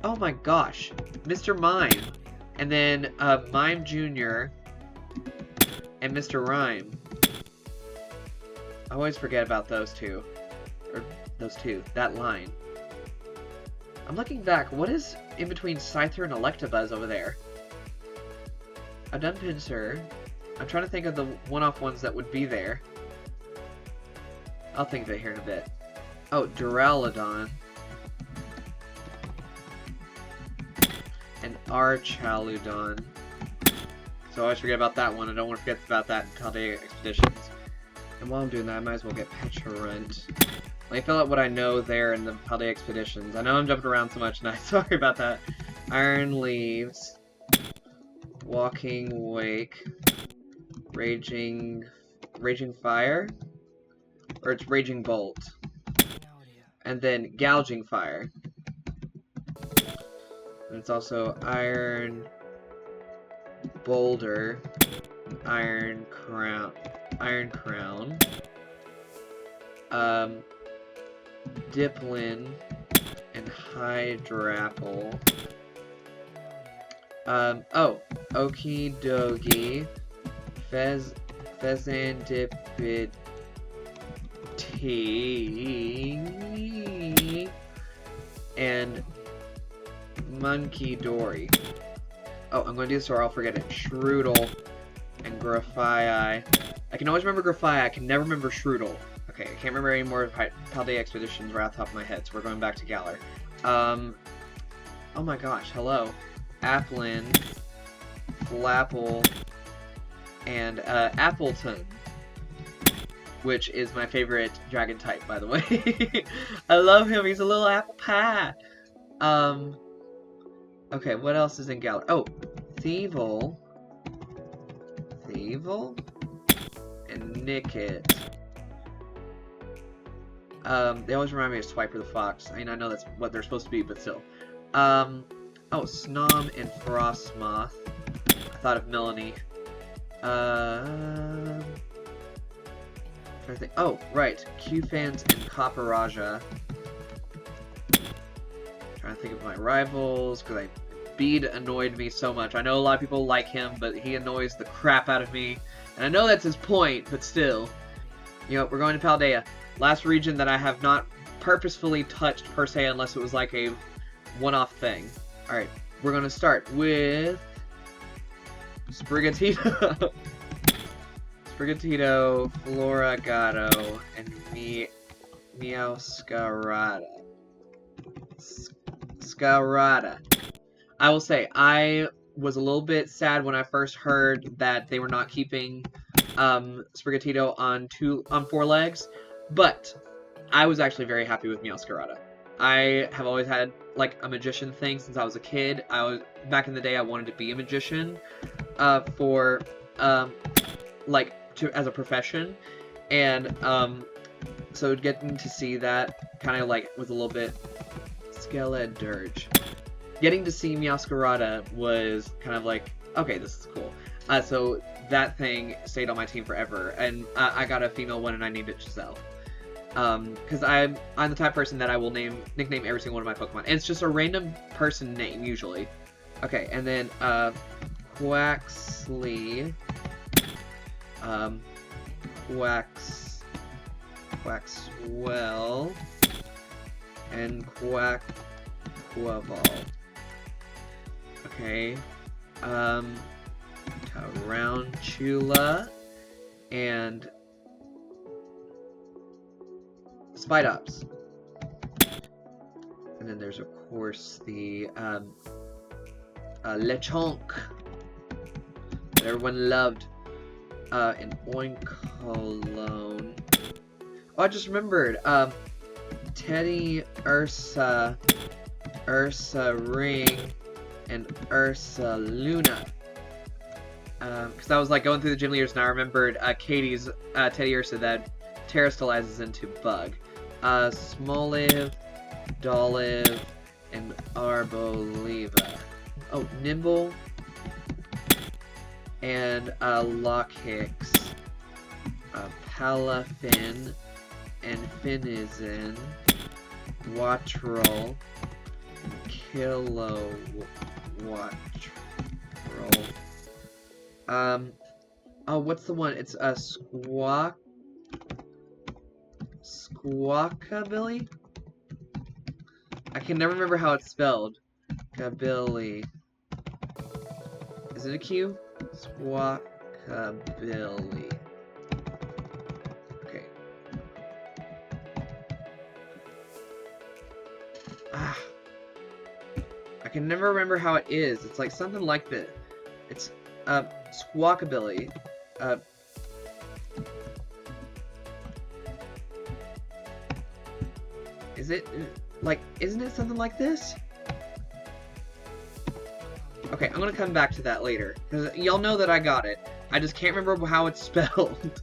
Oh my gosh, Mr. Mime. And then Mime Jr. and Mr. Rhyme. I always forget about those two. Or those two. That line. I'm looking back. What is in between Scyther and Electabuzz over there? I've done Pinsir. I'm trying to think of the one-off ones that would be there. I'll think of it here in a bit. Oh, Duraludon. And Archaludon. So I always forget about that one. I don't want to forget about that in Paldea Expeditions. And while I'm doing that, I might as well get Pecharunt. Let me fill out what I know there in the Paldea Expeditions. I know I'm jumping around so much, and I'm sorry about that. Iron Leaves. Walking Wake. Raging Fire? Or it's Raging Bolt. And then Gouging Fire. And it's also Iron Boulder, Iron Crown, Diplin, and Hydrapple. Oh, Okie Dokie, Fezandipiti, and Monkey Dory. Oh, I'm going to do this or I'll forget it. Shroodle and Grafai. I can always remember Grafai. I can never remember Shroodle. Okay, I can't remember any more of Paldea Expeditions right off the top of my head, so we're going back to Galar. Oh my gosh, hello. Applin, Flapple, and Appleton, which is my favorite dragon type, by the way. I love him. He's a little apple pie. Okay, what else is in Galar? Oh, Thievul, and Nickit. They always remind me of Swiper the Fox. I mean, I know that's what they're supposed to be, but still. Oh, Snom and Frostmoth. I thought of Melanie. Trying to think. Oh, right. Q-Fans and Copperaja. Trying to think of my rivals, because Bede annoyed me so much. I know a lot of people like him, but he annoys the crap out of me. And I know that's his point, but still. You know, we're going to Paldea. Last region that I have not purposefully touched, per se, unless it was like a one-off thing. Alright, we're going to start with Sprigatito. Sprigatito, Floragato, and Meowscarada. I will say, I was a little bit sad when I first heard that they were not keeping Sprigatito on 4 legs, but I was actually very happy with Meowscarada. I have always had like a magician thing since I was a kid. Back in the day I wanted to be a magician as a profession, and so getting to see that kind of like with a little bit Skeledirge. Getting to see Meowscarada was kind of like, okay, this is cool. So that thing stayed on my team forever, and I got a female one, and I named it Giselle. Because I'm the type of person that I will nickname every single one of my Pokemon. And it's just a random person name, usually. Okay, and then, Quaxly, Quaxwell, and Quaquaval. Okay, Tarantula, and Spidops. And then there's, of course, the, Lechonk that everyone loved, and Oinkologne. Oh, I just remembered, Teddy, Ursa Ring, and Ursa Luna. Because I was like going through the gym leaders, and I remembered Katie's Teddy Ursa that terastallizes into Bug. Smoliv, Dolive, and Arboliva. Oh, Nimble, and Lockhix, Palafin, and Finizen, Wattrel, Kilowattrel. Oh, what's the one? It's a Squawkabilly? I can never remember how it's spelled. Kabilly. Is it a Q? Squawkabilly. Okay. I can never remember how it is. It's like something like this. It's, Squawkabilly. Is it, like, isn't it something like this? Okay, I'm gonna come back to that later, because y'all know that I got it. I just can't remember how it's spelled.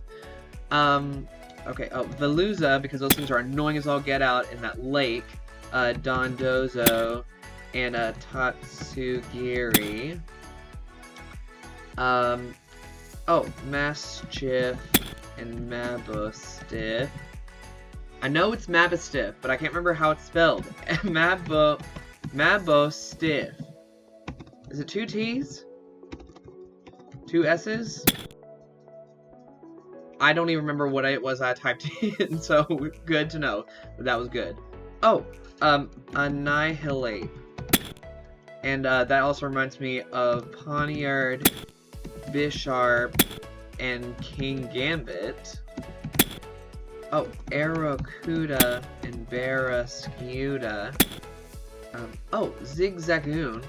Okay, oh, Veluza, because those things are annoying as all get out in that lake. Dondozo, and, Tatsugiri. Oh, Mastiff, and Mabostiff. I know it's Mabostiff, but I can't remember how it's spelled. Mabostiff. Is it 2 T's? 2 S's? I don't even remember what it was I typed in, so good to know. That was good. Oh, Annihilate. And that also reminds me of Poniard, Bisharp, and King Gambit. Oh, Aerocuda and Barrascuda. Oh, Zigzagoon.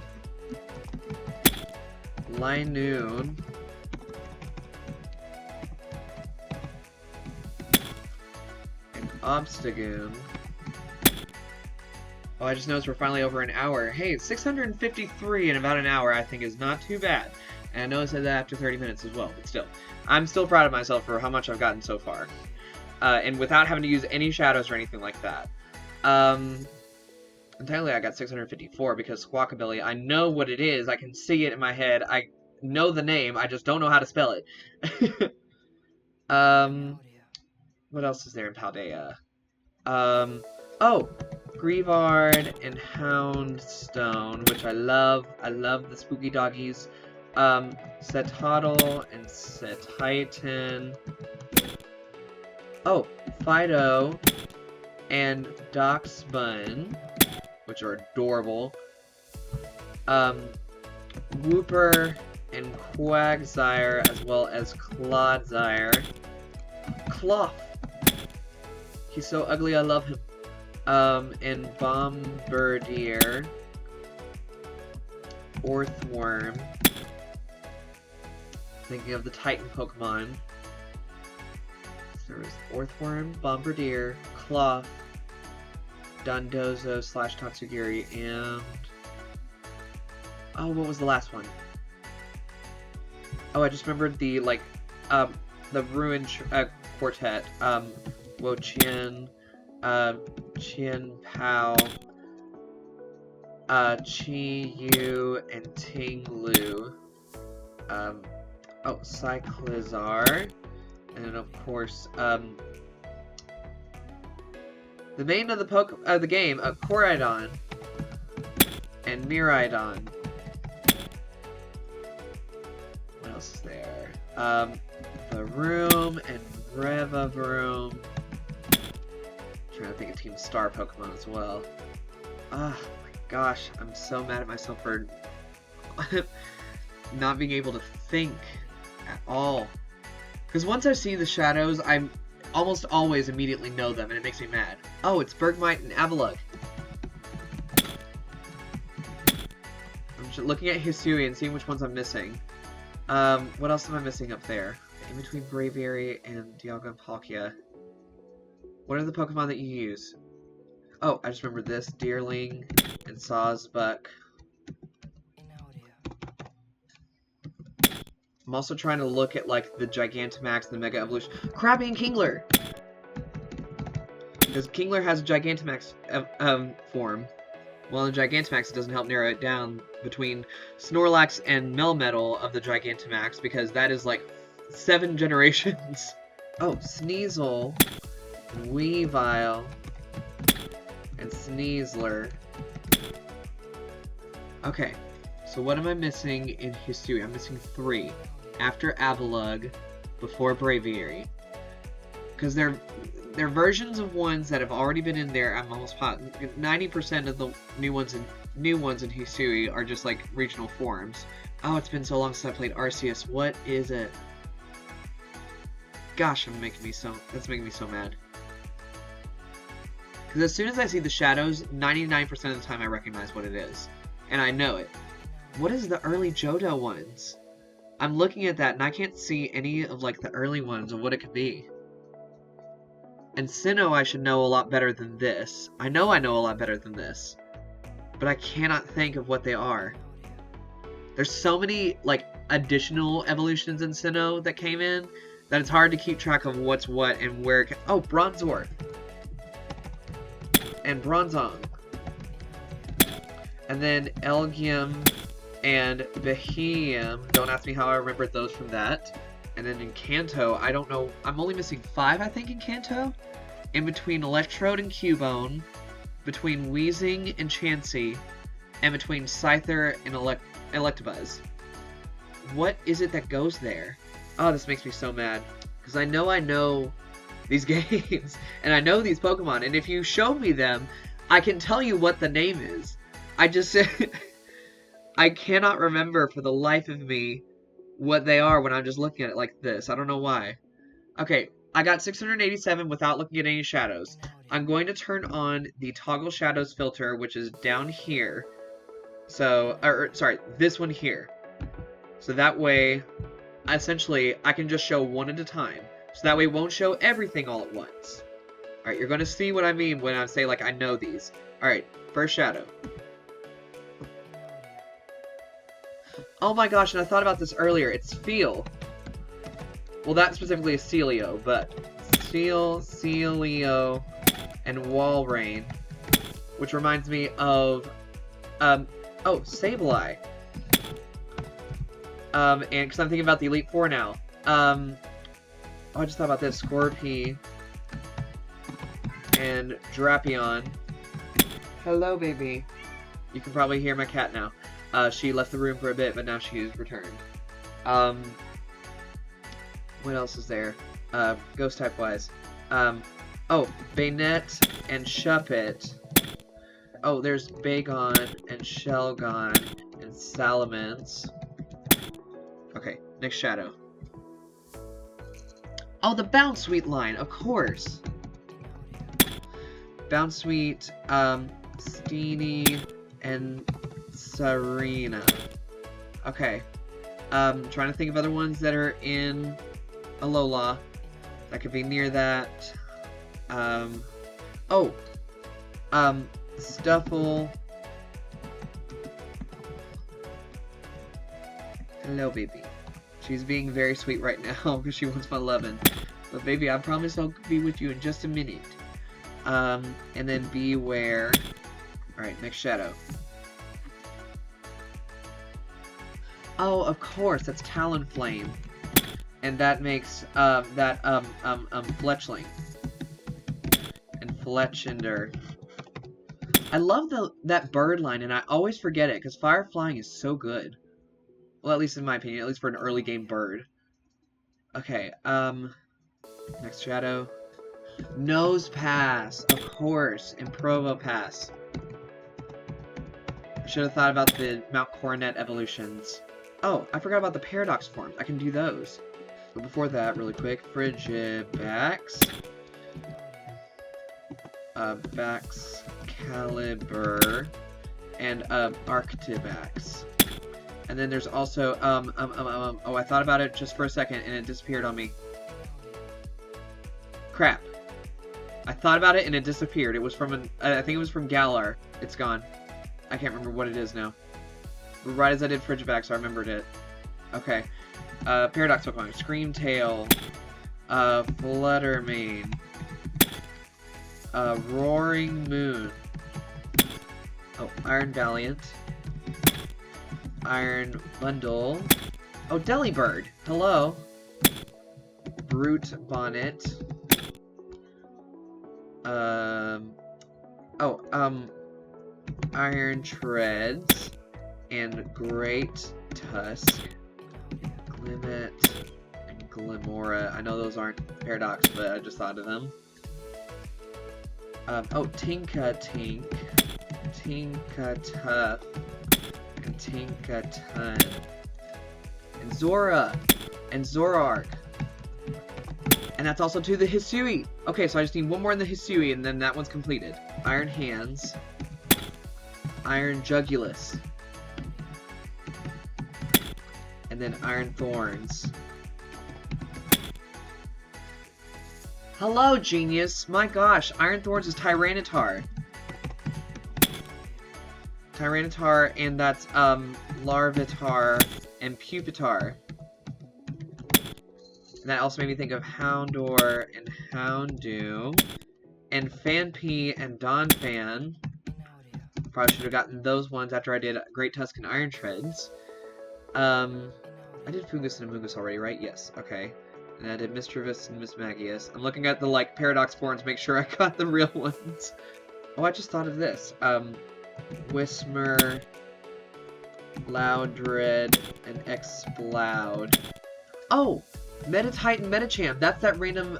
Linoon. And Obstagoon. Oh, I just noticed we're finally over an hour. Hey, 653 in about an hour I think is not too bad. And I know I said that after 30 minutes as well, but still. I'm still proud of myself for how much I've gotten so far. And without having to use any shadows or anything like that. Entirely I got 654 because Squawkabilly, I know what it is, I can see it in my head, I know the name, I just don't know how to spell it. What else is there in Paldea? Oh, Grievard and Houndstone, which I love the spooky doggies. Setotl and Setitan. Oh, Fido and Doxbun, which are adorable. Wooper and Quagsire, as well as Clodsire. Cloth. He's so ugly, I love him. And Bombardier. Orthworm. Thinking of the Titan Pokemon. There was Orthworm, Bombardier, Cloth, Dondozo / Tatsugiri, and... Oh, what was the last one? Oh, I just remembered the, like, the Ruined Quartet. Wo-Chien, Chien-Pao, Chi-Yu, and Ting-Lu. Oh, Cyclizar. And then, of course, the main of the game, Koraidon. And Miraidon. What else is there? Varoom and Revavroom. Trying to think of Team Star Pokemon as well. Ah, my gosh, I'm so mad at myself for not being able to think at all. Because once I see the shadows, I almost always immediately know them, and it makes me mad. Oh, it's Bergmite and Avalugg. I'm just looking at Hisui and seeing which ones I'm missing. What else am I missing up there? In between Braviary and Dialga and Palkia. What are the Pokemon that you use? Oh, I just remembered this. Deerling and Sawsbuck. I'm also trying to look at, like, the Gigantamax and the Mega Evolution. Krabby and Kingler! Because Kingler has a Gigantamax form. Well, in Gigantamax, it doesn't help narrow it down between Snorlax and Melmetal of the Gigantamax, because that is, like, 7 generations. Oh, Sneasel, Weavile, and Sneasler. Okay, so what am I missing in Hisui? I'm missing 3. After Avalugg, before Braviary. Because they're versions of ones that have already been in there. I'm almost positive 90% of the new ones in Hisui are just like regional forms. Oh, it's been so long since I played Arceus. What is it? Gosh, that's making me so mad. Because as soon as I see the shadows, 99% of the time I recognize what it is. And I know it. What is the early Johto ones? I'm looking at that and I can't see any of like the early ones of what it could be. And Sinnoh I should know a lot better than this. I know a lot better than this. But I cannot think of what they are. There's so many like additional evolutions in Sinnoh that came in that it's hard to keep track of what's what and where it can... Oh, Bronzor! And Bronzong. And then Elgyem and Beheeyem. Don't ask me how I remembered those from that. And then in Kanto, I don't know. I'm only missing 5, I think, in Kanto. In between Electrode and Cubone. Between Weezing and Chansey. And between Scyther and Electabuzz. What is it that goes there? Oh, this makes me so mad. Because I know these games. And I know these Pokemon. And if you show me them, I can tell you what the name is. I just... I cannot remember for the life of me what they are when I'm just looking at it like this. I don't know why. Okay, I got 687 without looking at any shadows. I'm going to turn on the Toggle Shadows filter, which is down here. So, sorry, this one here. So that way, essentially, I can just show one at a time. So that way it won't show everything all at once. Alright, you're going to see what I mean when I say, like, I know these. Alright, first shadow. Oh my gosh, and I thought about this earlier. It's Feel. Well, that specifically is Celio, but Feel, Celio, and Walrein. Which reminds me of, oh, Sableye. And because I'm thinking about the Elite Four now. Oh, I just thought about this. Scorpy and Drapion. Hello, baby. You can probably hear my cat now. She left the room for a bit, but now she's returned. What else is there? Ghost type wise. Oh, Banette and Shuppet. Oh, there's Bagon and Shelgon and Salamence. Okay, next shadow. Oh, the Bounsweet line, of course. Bounsweet, Steenie, and Serena. Okay. Trying to think of other ones that are in Alola that could be near that. Stuffle. Hello, baby. She's being very sweet right now because she wants my lovin'. But baby, I promise I'll be with you in just a minute. And then Beware. Alright, next shadow. Oh, of course, that's Talonflame. And that makes, Fletchling. And Fletchinder. I love that bird line, and I always forget it, because fire flying is so good. Well, at least in my opinion, at least for an early game bird. Okay, next shadow. Nose Pass, of course, and Probopass. I should have thought about the Mount Coronet evolutions. Oh, I forgot about the Paradox forms. I can do those. But before that, really quick, Frigibax. Baxcalibur. And, Arctibax. And then there's also, oh, I thought about it just for a second, and it disappeared on me. Crap. I thought about it, and it disappeared. It was from I think it was from Galar. It's gone. I can't remember what it is now. But right as I did Frigibax, I remembered it. Okay. Paradox Pokemon. Screamtail. Fluttermane. Roaring Moon. Oh, Iron Valiant. Iron Bundle. Oh, Delibird. Hello. Brute Bonnet. Iron Treads. And Great Tusk. Glimmet. And Glimora. I know those aren't Paradox, but I just thought of them. Tinkatink. Tinkatuff. And Tinkatun. And Zora. And Zoroark. And that's also to the Hisui. Okay, so I just need one more in the Hisui, and then that one's completed. Iron Hands. Iron Jugulus. And then Iron Thorns. Hello, genius! My gosh, Iron Thorns is Tyranitar. Tyranitar, and that's, Larvitar and Pupitar. And that also made me think of Houndour and Houndoom. And Fanpy and Donphan. Probably should have gotten those ones after I did Great Tusk and Iron Treads. I did Fungus and Amoonguss already, right? Yes, okay. And I did Mischievous and Mismagius. I'm looking at the, like, Paradox forms, make sure I got the real ones. Oh, I just thought of this. Whismur, Loudred, and Exploud. Oh! Metatite and Metacham. That's that random,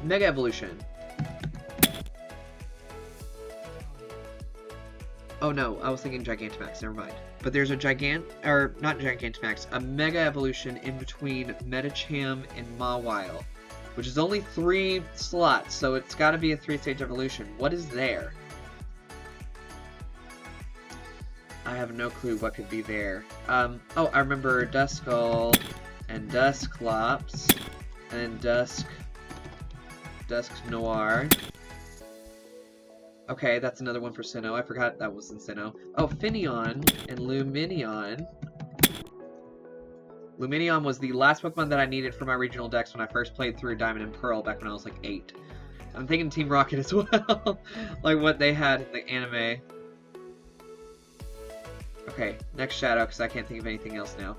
Mega Evolution. Oh no, I was thinking Gigantamax, never mind. But there's a not Gigantamax, a Mega Evolution in between Metacham and Mawile, which is only 3 slots, so it's gotta be a 3-stage evolution. What is there? I have no clue what could be there. Oh, I remember Duskull, and Dusclops, and then Dusknoir. Okay, that's another one for Sinnoh. I forgot that was in Sinnoh. Oh, Finneon and Luminion. Luminion was the last Pokemon that I needed for my regional decks when I first played through Diamond and Pearl back when I was like 8. I'm thinking Team Rocket as well. Like what they had in the anime. Okay, next Shadow, because I can't think of anything else now.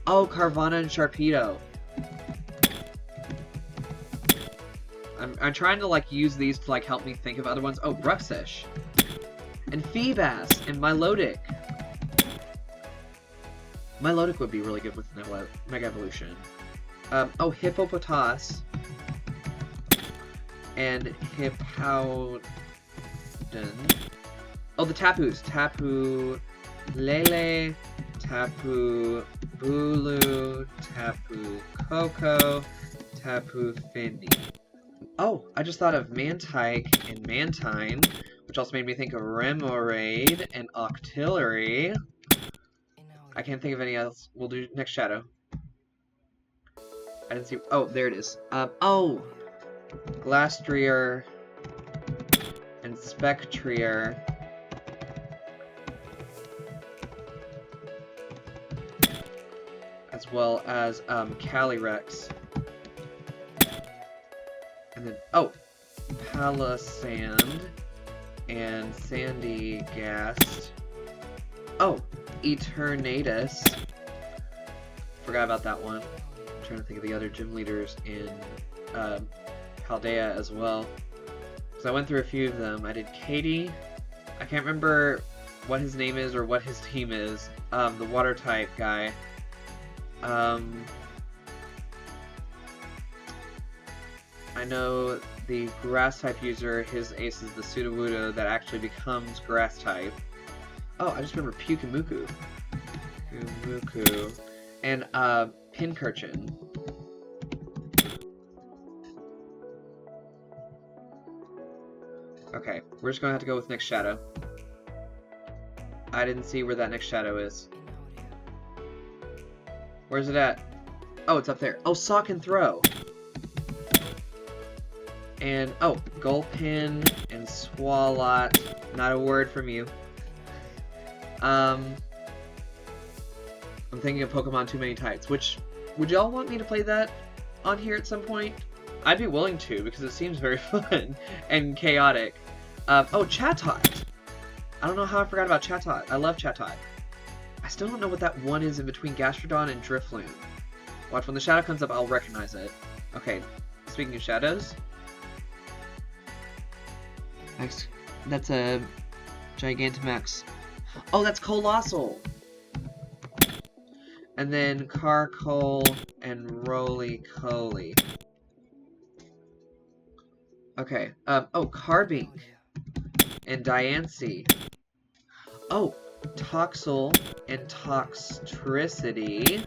Oh, Carvanha and Sharpedo. I'm trying to, like, use these to, like, help me think of other ones. Oh, Bruxish. And Feebas. And Milotic. Milotic would be really good with Mega Evolution. Oh, Hippopotas. And Hippowdon. Oh, the Tapus. Tapu Lele. Tapu Bulu. Tapu Koko. Tapu Fini. Oh, I just thought of Mantike and Mantine, which also made me think of Remoraid and Octillery. I can't think of any else. We'll do next Shadow. I didn't see. Oh, there it is. Oh, Glastrier and Spectrier. As well as Calyrex. And then, oh, Palisand and Sandygast Oh, Eternatus. Forgot about that one. I'm trying to think of the other gym leaders in Chaldea as well. Because I went through a few of them. I did Katie. I can't remember what his name is or what his team is. The water type guy. I know the grass type user, his ace is the Sudowoodo that actually becomes grass type. Oh, I just remember Pyukumuku. And Pincurchin. Okay, we're just gonna have to go with next shadow. I didn't see where that next shadow is. Where's it at? Oh, it's up there. Oh, Sock and Throw. And, oh, Gulpin and Swalot. Not a word from you. I'm thinking of Pokemon Too Many Types, which, would y'all want me to play that on here at some point? I'd be willing to, because it seems very fun and chaotic. Oh, Chatot! I don't know how I forgot about Chatot. I love Chatot. I still don't know what that one is in between Gastrodon and Drifloon. Watch, when the shadow comes up, I'll recognize it. Okay, speaking of shadows. Next, that's a Gigantamax. Oh, that's Colossal! And then Carkol and Roly-Poly. Okay, oh, Carbink. And Diancie. Oh, Toxel and Toxtricity.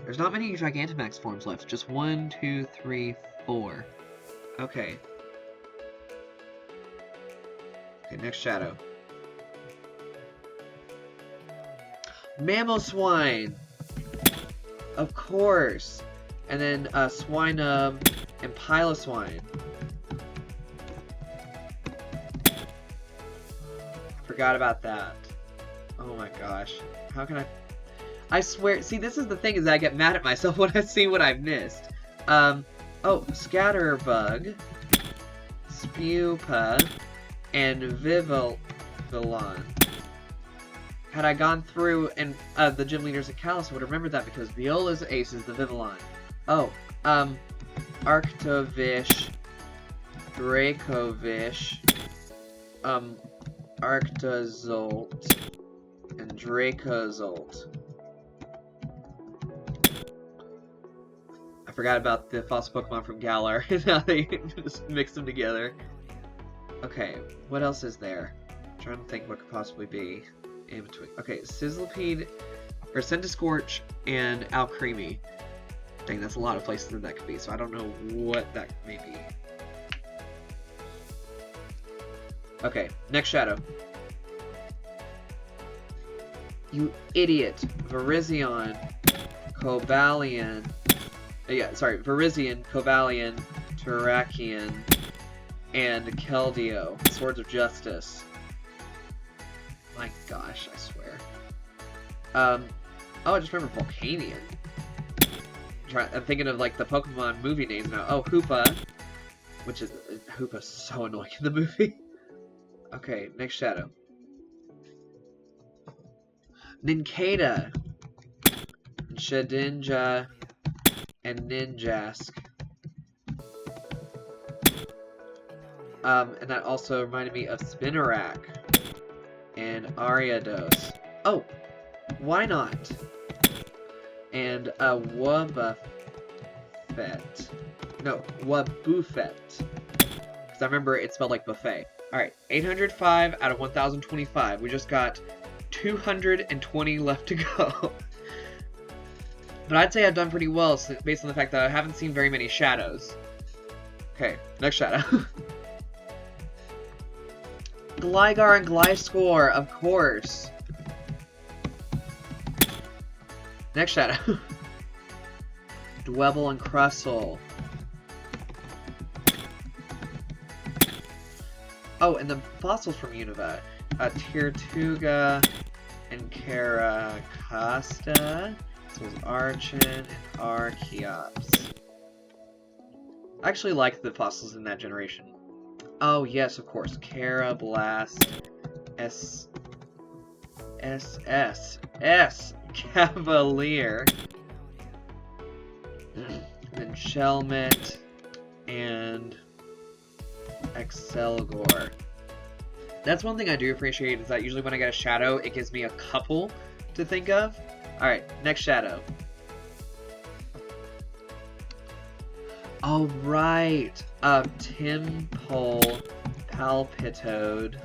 There's not many Gigantamax forms left. Just 1, 2, 3, 4. Okay. Okay, next shadow. Mamoswine! Of course! And then, Swinub and Piloswine. Forgot about that. Oh my gosh. How can I swear, see, this is the thing, is that I get mad at myself when I see what I've missed. Oh, Scatterbug, Spupa, and Vivillon. Had I gone through and the gym leaders at Kalos, I would have remembered that because Viola's ace is the Vivillon. Oh, Arctovish, Dracovish, Arctozolt, and Dracozolt. I forgot about the fossil Pokemon from Galar, and how they just mixed them together. Okay, what else is there? I'm trying to think what could possibly be in between. Okay, Sizzlipede, or Centiskorch, and Alcremie. Dang, that's a lot of places that could be, so I don't know what that may be. Okay, next shadow. You idiot. Virizion, Cobalion. Virizion, Cobalion, Terrakion, and Keldeo. Swords of Justice. My gosh, I swear. Oh, I just remember Volcanion. I'm thinking of, like, the Pokemon movie names now. Oh, Hoopa. Which is... Hoopa's so annoying in the movie. Okay, next shadow. Nincada, Shedinja, and Ninjask. And that also reminded me of Spinarak and Ariados. Oh, why not? And Wobbuffet. No, Wobbuffet. Because I remember it spelled like buffet. Alright, 805 out of 1025. We just got 220 left to go. But I'd say I've done pretty well based on the fact that I haven't seen very many shadows. Okay, next shadow. Gligar and Gliscor, of course. Next shadow. Dwebble and Crustle. Oh, and the fossils from Unova. Tirtuga and Caracosta. This was Archon and Archeops. I actually like the fossils in that generation. Oh, yes, of course. Carablast, S. Cavalier. Then Shelmet and Excelgor. That's one thing I do appreciate, is that usually when I get a shadow, it gives me a couple to think of. Alright, next shadow. Alright. Timpole, Palpitoad,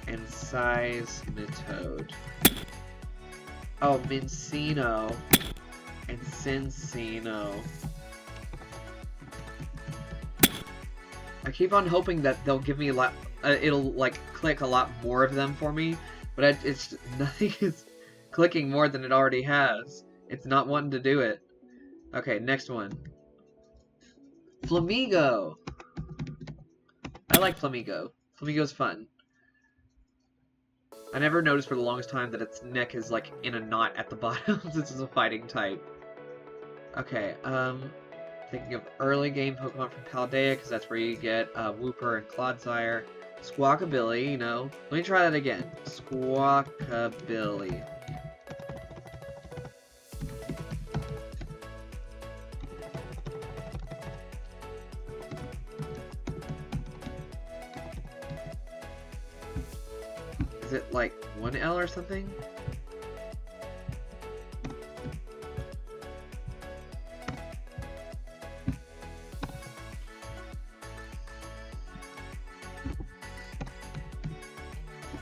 and Seismitoad. Oh, Minccino and Cinccino. I keep on hoping that they'll give me a lot. It'll like click a lot more of them for me, but it's nothing is clicking more than it already has. It's not wanting to do it. Okay, next one. Flamigo. I like Flamigo. Flamigo's fun. I never noticed for the longest time that its neck is like in a knot at the bottom. This is a fighting type. Okay, thinking of early game Pokemon from Paldea, because that's where you get Wooper and Clodsire. Squawkabilly, you know. Let me try that again. Squawkabilly. Is it like 1 L or something?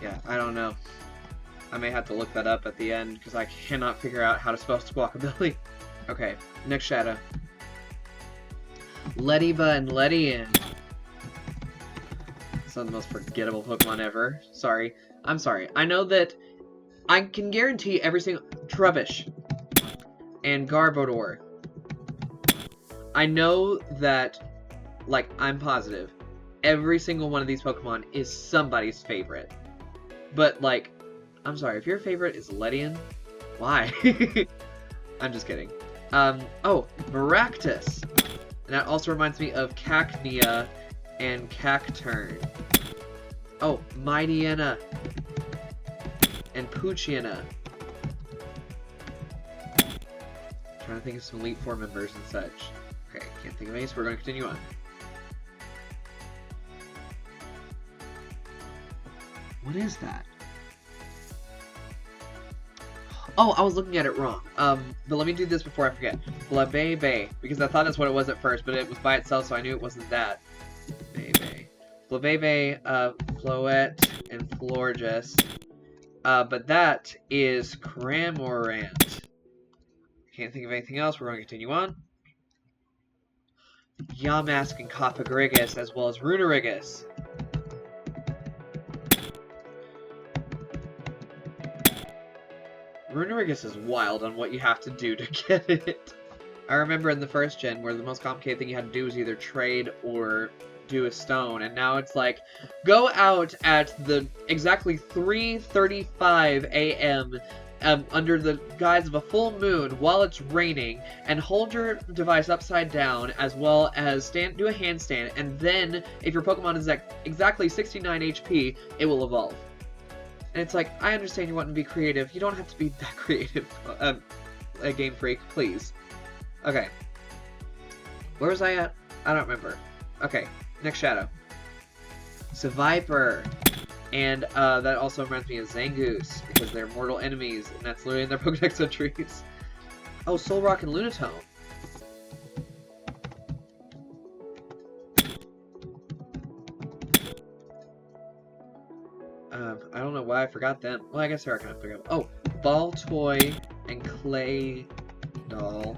Yeah, I don't know. I may have to look that up at the end, because I cannot figure out how to spell Squawkabilly. Okay, next shadow. Lediva and Ledian. Some of the most forgettable Pokemon ever. Sorry. I'm sorry. I know that I can guarantee every single... Trubbish. And Garbodor. I know that, like, I'm positive, every single one of these Pokemon is somebody's favorite. But, like, I'm sorry, if your favorite is Ledian, why? I'm just kidding. Oh, Maractus. And that also reminds me of Cacnea and Cacturn. Oh, Mightyena and Poochyena. Trying to think of some Elite Four members and such. Okay, can't think of any, so we're going to continue on. What is that? Oh, I was looking at it wrong. But let me do this before I forget. Flabébé, because I thought that's what it was at first, but it was by itself, so I knew it wasn't that. Flabébé. Flabébé, Floette, and Florges. But that is Cramorant. Can't think of anything else. We're going to continue on. Yamask and Cofagrigus, as well as Runerigus. Runerigus is wild on what you have to do to get it. I remember in the first gen where the most complicated thing you had to do was either trade or do a stone, and now it's like, go out at the exactly 3:35 a.m. Under the guise of a full moon while it's raining, and hold your device upside down, as well as do a handstand, and then if your Pokemon is at exactly 69 HP, it will evolve. And it's like, I understand you want to be creative. You don't have to be that creative, a Game Freak, please. Okay. Where was I at? I don't remember. Okay, next shadow. Seviper. And that also reminds me of Zangoose, because they're mortal enemies, and that's literally in their Pokedex entries. Oh, Solrock and Lunatone. I don't know why I forgot them. Well, I guess they are kind of forgettable. Oh, Baltoy and Claydol.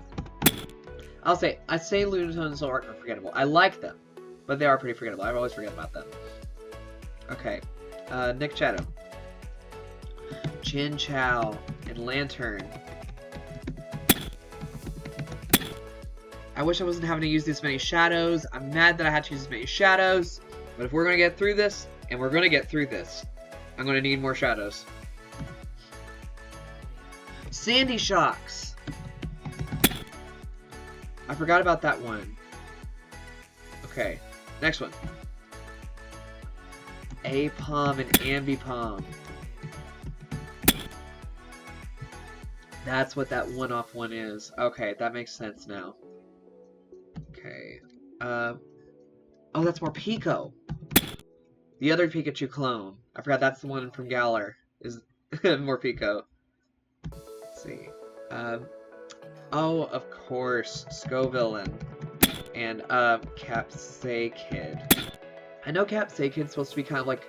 I say Lunatone and Solrock are forgettable. I like them, but they are pretty forgettable. I always forget about them. Okay, next shadow. Chinchou and Lantern. I wish I wasn't having to use this many shadows. I'm mad that I had to use this many shadows. But if we're going to get through this, and we're going to get through this, I'm going to need more shadows. Sandy Shocks. I forgot about that one. Okay, next one. Aipom and Ambipom. That's what that one-off one is. Okay, that makes sense now. Okay. Oh, that's Morpeko. The other Pikachu clone. I forgot that's the one from Galar. Is Morpeko. Let's see. Oh, of course. Scovillain. And, Capsakid. I know Capsakid's supposed to be kind of like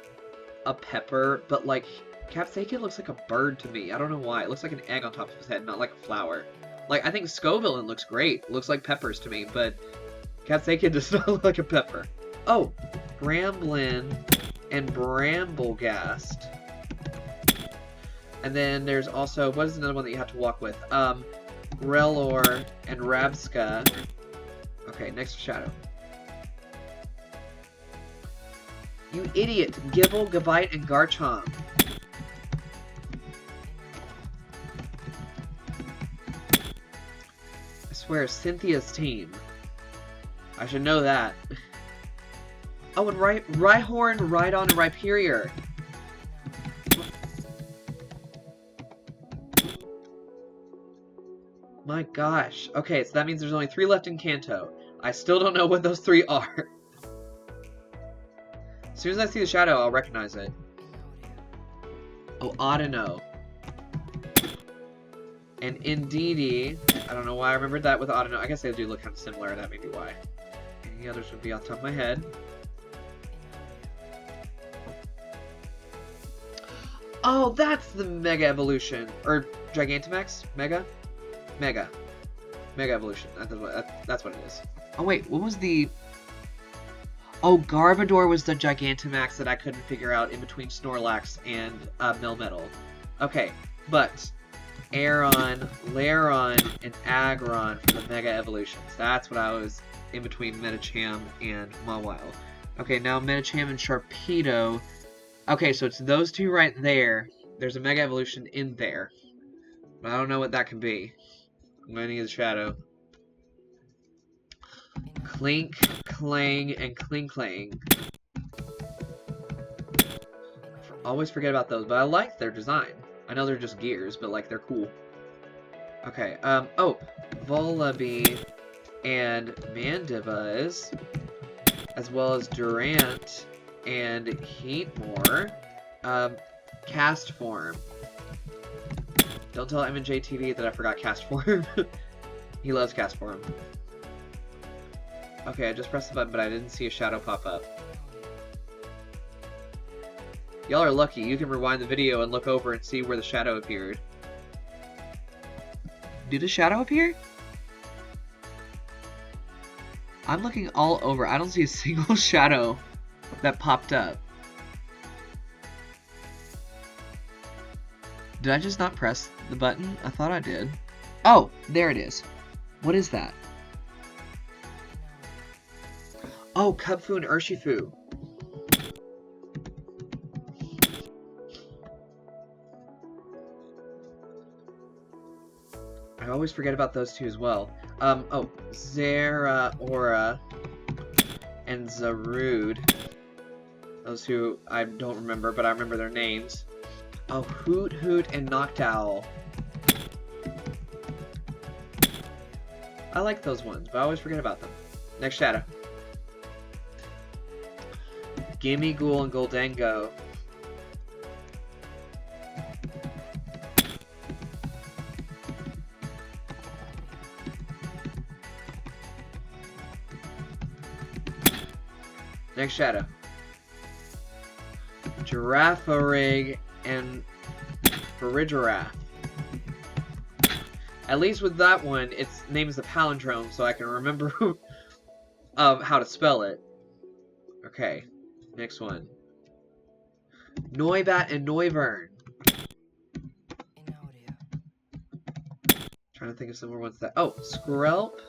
a pepper, but, like, Capsakid looks like a bird to me. I don't know why. It looks like an egg on top of his head, not like a flower. Like, I think Scovillain looks great. Looks like peppers to me, but Capsakid does not look like a pepper. Oh, Bramblin and Bramblegast. And then there's also, what is another one that you have to walk with? Grelor and Rabska. Okay, next shadow. You idiot! Gible, Gabite, and Garchomp. I swear, Cynthia's team. I should know that. Oh, and Rhyhorn, Rhydon, and Rhyperior. My gosh. Okay, so that means there's only 3 left in Kanto. I still don't know what those 3 are. As soon as I see the shadow, I'll recognize it. Oh, Audino. And Indeedee. I don't know why I remembered that with Audino. I guess they do look kind of similar. That may be why. Any others would be off the top of my head. Oh, that's the Mega Evolution. Or Gigantamax? Mega? Mega. Mega Evolution. That's what it is. Oh, wait. What was the... Oh, Garbodor was the Gigantamax that I couldn't figure out in between Snorlax and Melmetal. Okay, but Aeron, Lairon, and Aggron for the Mega Evolutions. That's what I was in between Medicham and Mawile. Okay, now Medicham and Sharpedo. Okay, so it's those 2 right there. There's a Mega Evolution in there. But I don't know what that can be. I'm going to need a shadow. Clink, Clang, and Klinklang. Always forget about those, but I like their design. I know they're just gears, but, like, they're cool. Okay, oh, Volibee and Mandibuzz, as well as Durant and Heatmore, Cast Form. Don't tell MNJTV that I forgot Cast Form. He loves Cast Form. Okay, I just pressed the button, but I didn't see a shadow pop up. Y'all are lucky. You can rewind the video and look over and see where the shadow appeared. Did a shadow appear? I'm looking all over. I don't see a single shadow that popped up. Did I just not press the button? I thought I did. Oh, there it is. What is that? Oh, Kubfu and Urshifu. I always forget about those 2 as well. Oh, Zeraora and Zarude. Those 2 I don't remember, but I remember their names. Oh, Hoot and Noctowl. I like those ones, but I always forget about them. Next shadow. Gimmighoul and Goldengo. Next shadow. Girafarig and Farigiraf. At least with that one, its name is a palindrome, so I can remember how to spell it. Okay, next one. Noibat and Noivern. Trying to think of some more ones that... Oh, Skrelp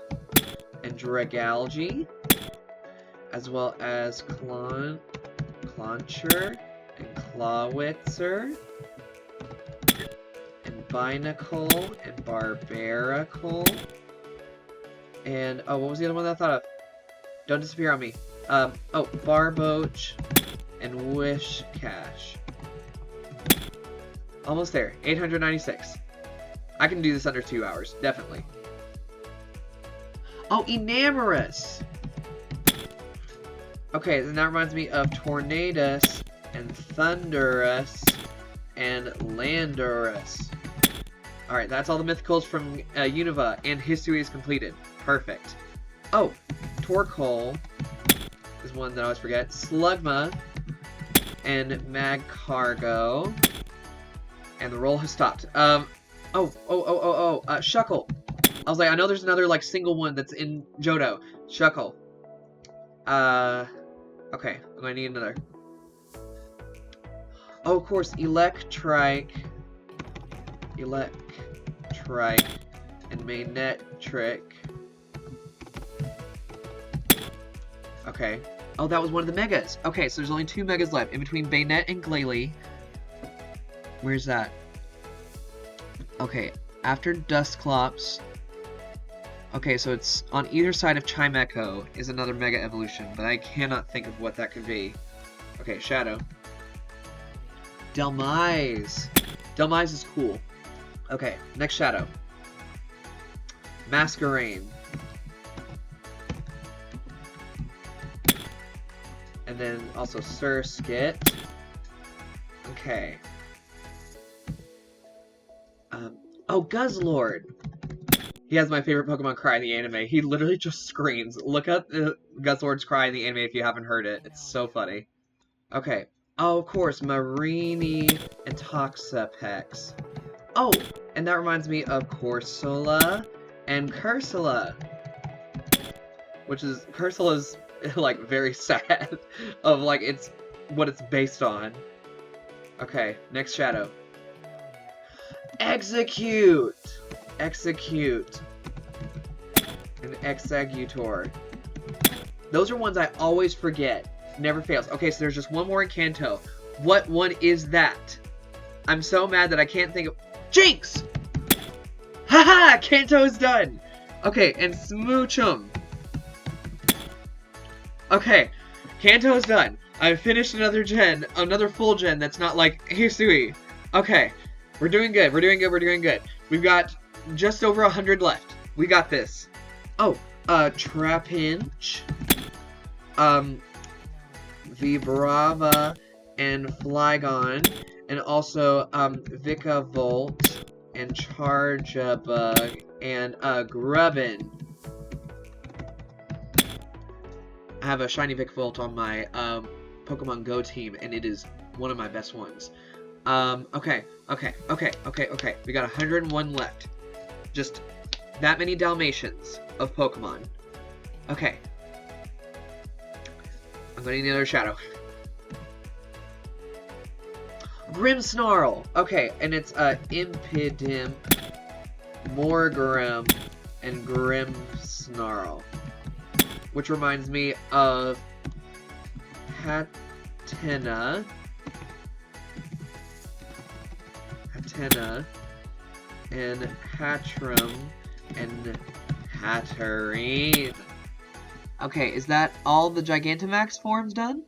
and Dragalge. As well as Clauncher and Clawitzer. And Binacle and Barbaracle. And, oh, what was the other one that I thought of? Don't disappear on me. Oh, Barboach and Whiscash. Almost there. 896. I can do this under 2 hours, definitely. Oh, Enamorous! Okay, then that reminds me of Tornadus and Thundurus and Landorus. Alright, that's all the mythicals from Unova, and history is completed. Perfect. Oh, Torkoal is one that I always forget. Slugma and Magcargo. And the roll has stopped. Shuckle. I was like, I know there's another, like, single one that's in Johto. Shuckle. Okay, I'm gonna need another. Oh, of course, Electrike, and Manectric. Okay. Oh, that was one of the megas. Okay, so there's only 2 megas left, in between Bayonet and Glalie. Where's that? Okay, after Dusclops. Okay, so it's on either side of Chimecho is another Mega Evolution, but I cannot think of what that could be. Okay, Shadow. Delmise. Delmise is cool. Okay, next Shadow. Masquerain. And then also Surskit. Okay. Oh, Guzzlord. He has my favorite Pokemon cry in the anime. He literally just screams. Look up Guzzlord's cry in the anime if you haven't heard it. It's so funny. Okay. Oh, of course, Mareanie and Toxapex. Oh, and that reminds me of Corsola and Cursula. Cursula's, like, very sad. Of, like, it's what it's based on. Okay, next Shadow. Execute! Execute. And Executor. Those are ones I always forget. Never fails. Okay, so there's just one more in Kanto. What one is that? I'm so mad that I can't think of... Jinx! Haha! Kanto is done! Okay, and Smoochum. Okay, Kanto is done. I've finished another gen, another full gen that's not like Hisui. Okay, we're doing good, we're doing good, we're doing good. We've got just over 100 left. We got this. Oh, Trapinch, Vibrava, and Flygon, and also, Vikavolt, and Charjabug, and, Grubbin. I have a shiny Vikavolt on my, Pokemon Go team, and it is one of my best ones. Okay. We got 101 left. Just that many Dalmatians of Pokemon. Okay. I'm gonna need another Shadow. Grimmsnarl! Okay, and it's, Impidimp, Morgrem, and Grimmsnarl. Which reminds me of Hatena, and Hatterene, and Hatterene. Okay, is that all the Gigantamax forms done?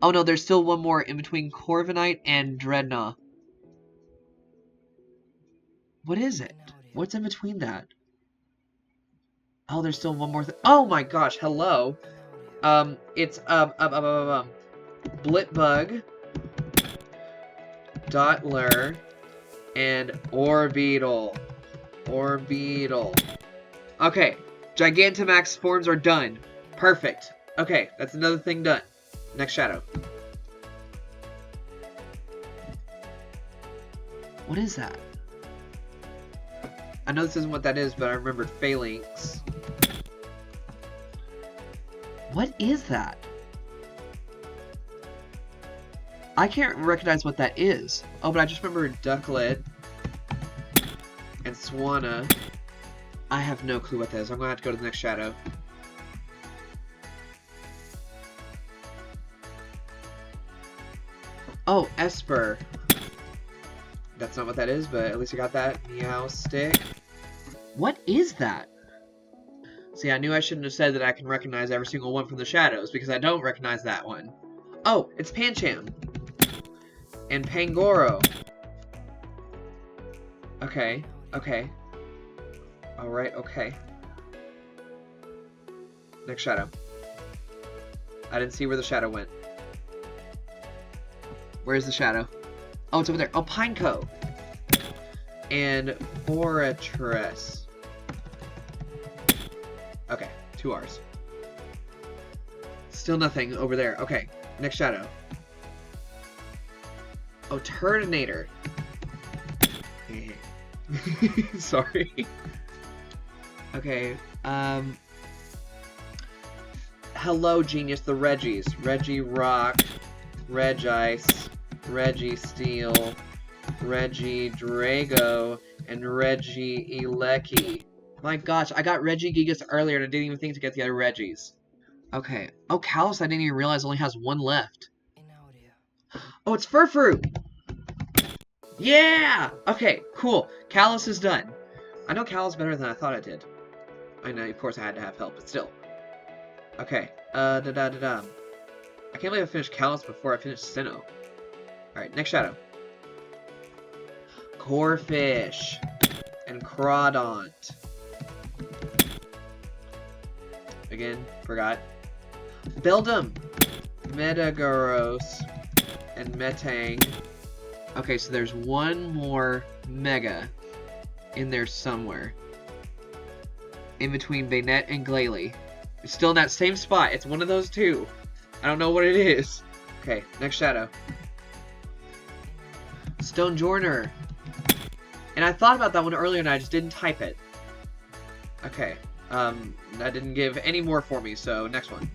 Oh no, there's still one more in between Corviknight and Dreadnought. What is it? What's in between that? Oh, there's still one more thing. Oh my gosh, hello. It's, Blipbug, Dottler, and Orbeetle. Okay, Gigantamax forms are done. Perfect. Okay, that's another thing done. Next Shadow. What is that? I know this isn't what that is, but I remembered Phalanx. What is that? I can't recognize what that is. Oh, but I just remember Ducklet and Swanna. I have no clue what that is. I'm going to have to go to the next Shadow. Oh, Esper. That's not what that is, but at least I got that. Meowstic. What is that? See, I knew I shouldn't have said that I can recognize every single one from the shadows, because I don't recognize that one. Oh, it's Pancham. And Pangoro. Okay, okay. Alright, okay. Next shadow. I didn't see where the shadow went. Where's the shadow? Oh, it's over there. Oh, Pineco. And Fortress. Okay, 2 R's. Still nothing over there. Okay, next shadow. Oh, Turdinator. Sorry. Okay, hello, Genius, the Reggies. Regirock, Regice, Registeel, Regidrago, and Regieleki. My gosh, I got Regigigas earlier and I didn't even think to get the other Reggies. Okay. Oh, Kalos, I didn't even realize only has 1 left. Oh, it's Furfrou! Yeah! Okay, cool. Kalos is done. I know Kalos better than I thought I did. I know, of course I had to have help, but still. Okay, I can't believe I finished Kalos before I finished Sinnoh. Alright, next shadow. Corphish. And Crawdaunt. Again, forgot. Beldum. Metagross. And Metang. Okay, so there's 1 more Mega in there somewhere. In between Banette and Glalie. It's still in that same spot. It's one of those 2. I don't know what it is. Okay, next shadow. Stonjourner. And I thought about that one earlier and I just didn't type it. Okay. That didn't give any more for me, so next one.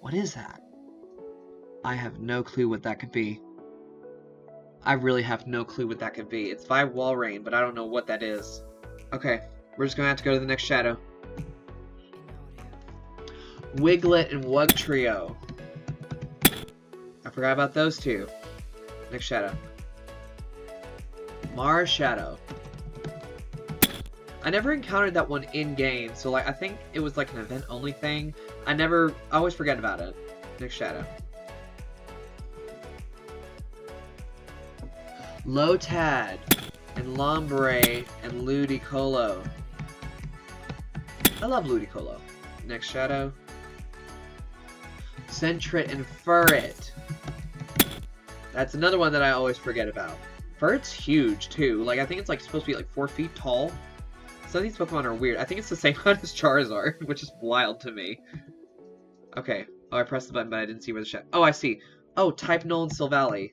What is that? I have no clue what that could be. I really have no clue what that could be. It's by Walrein, but I don't know what that is. Okay, we're just gonna have to go to the next shadow. Wiglet and Wugtrio. I forgot about those 2. Next shadow. Marshadow. I never encountered that one in-game, so like I think it was like an event-only thing. I always forget about it. Next shadow. Lotad, and Lombre, and Ludicolo. I love Ludicolo. Next shadow. Sentret and Furret. That's another one that I always forget about. Furret's huge, too. Like, I think it's like supposed to be like 4 feet tall. Some of these Pokemon are weird. I think it's the same one as Charizard, which is wild to me. Okay. Oh, I pressed the button, but I didn't see where the shadow... Oh, I see. Oh, Type Null and Silvally.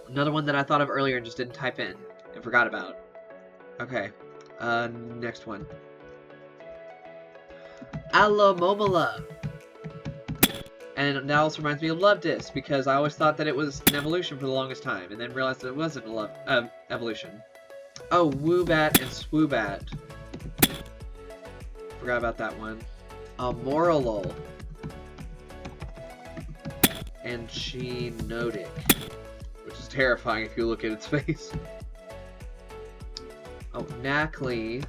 Another one that I thought of earlier and just didn't type in and forgot about. Okay. Next one. Alomomola. And that also reminds me of Lovedis, because I always thought that it was an evolution for the longest time, and then realized that it wasn't an evolution. Oh, Woobat and Swoobat. Forgot about that one. Morolol. And Chinotic. Which is terrifying if you look at its face. Oh, Knackley.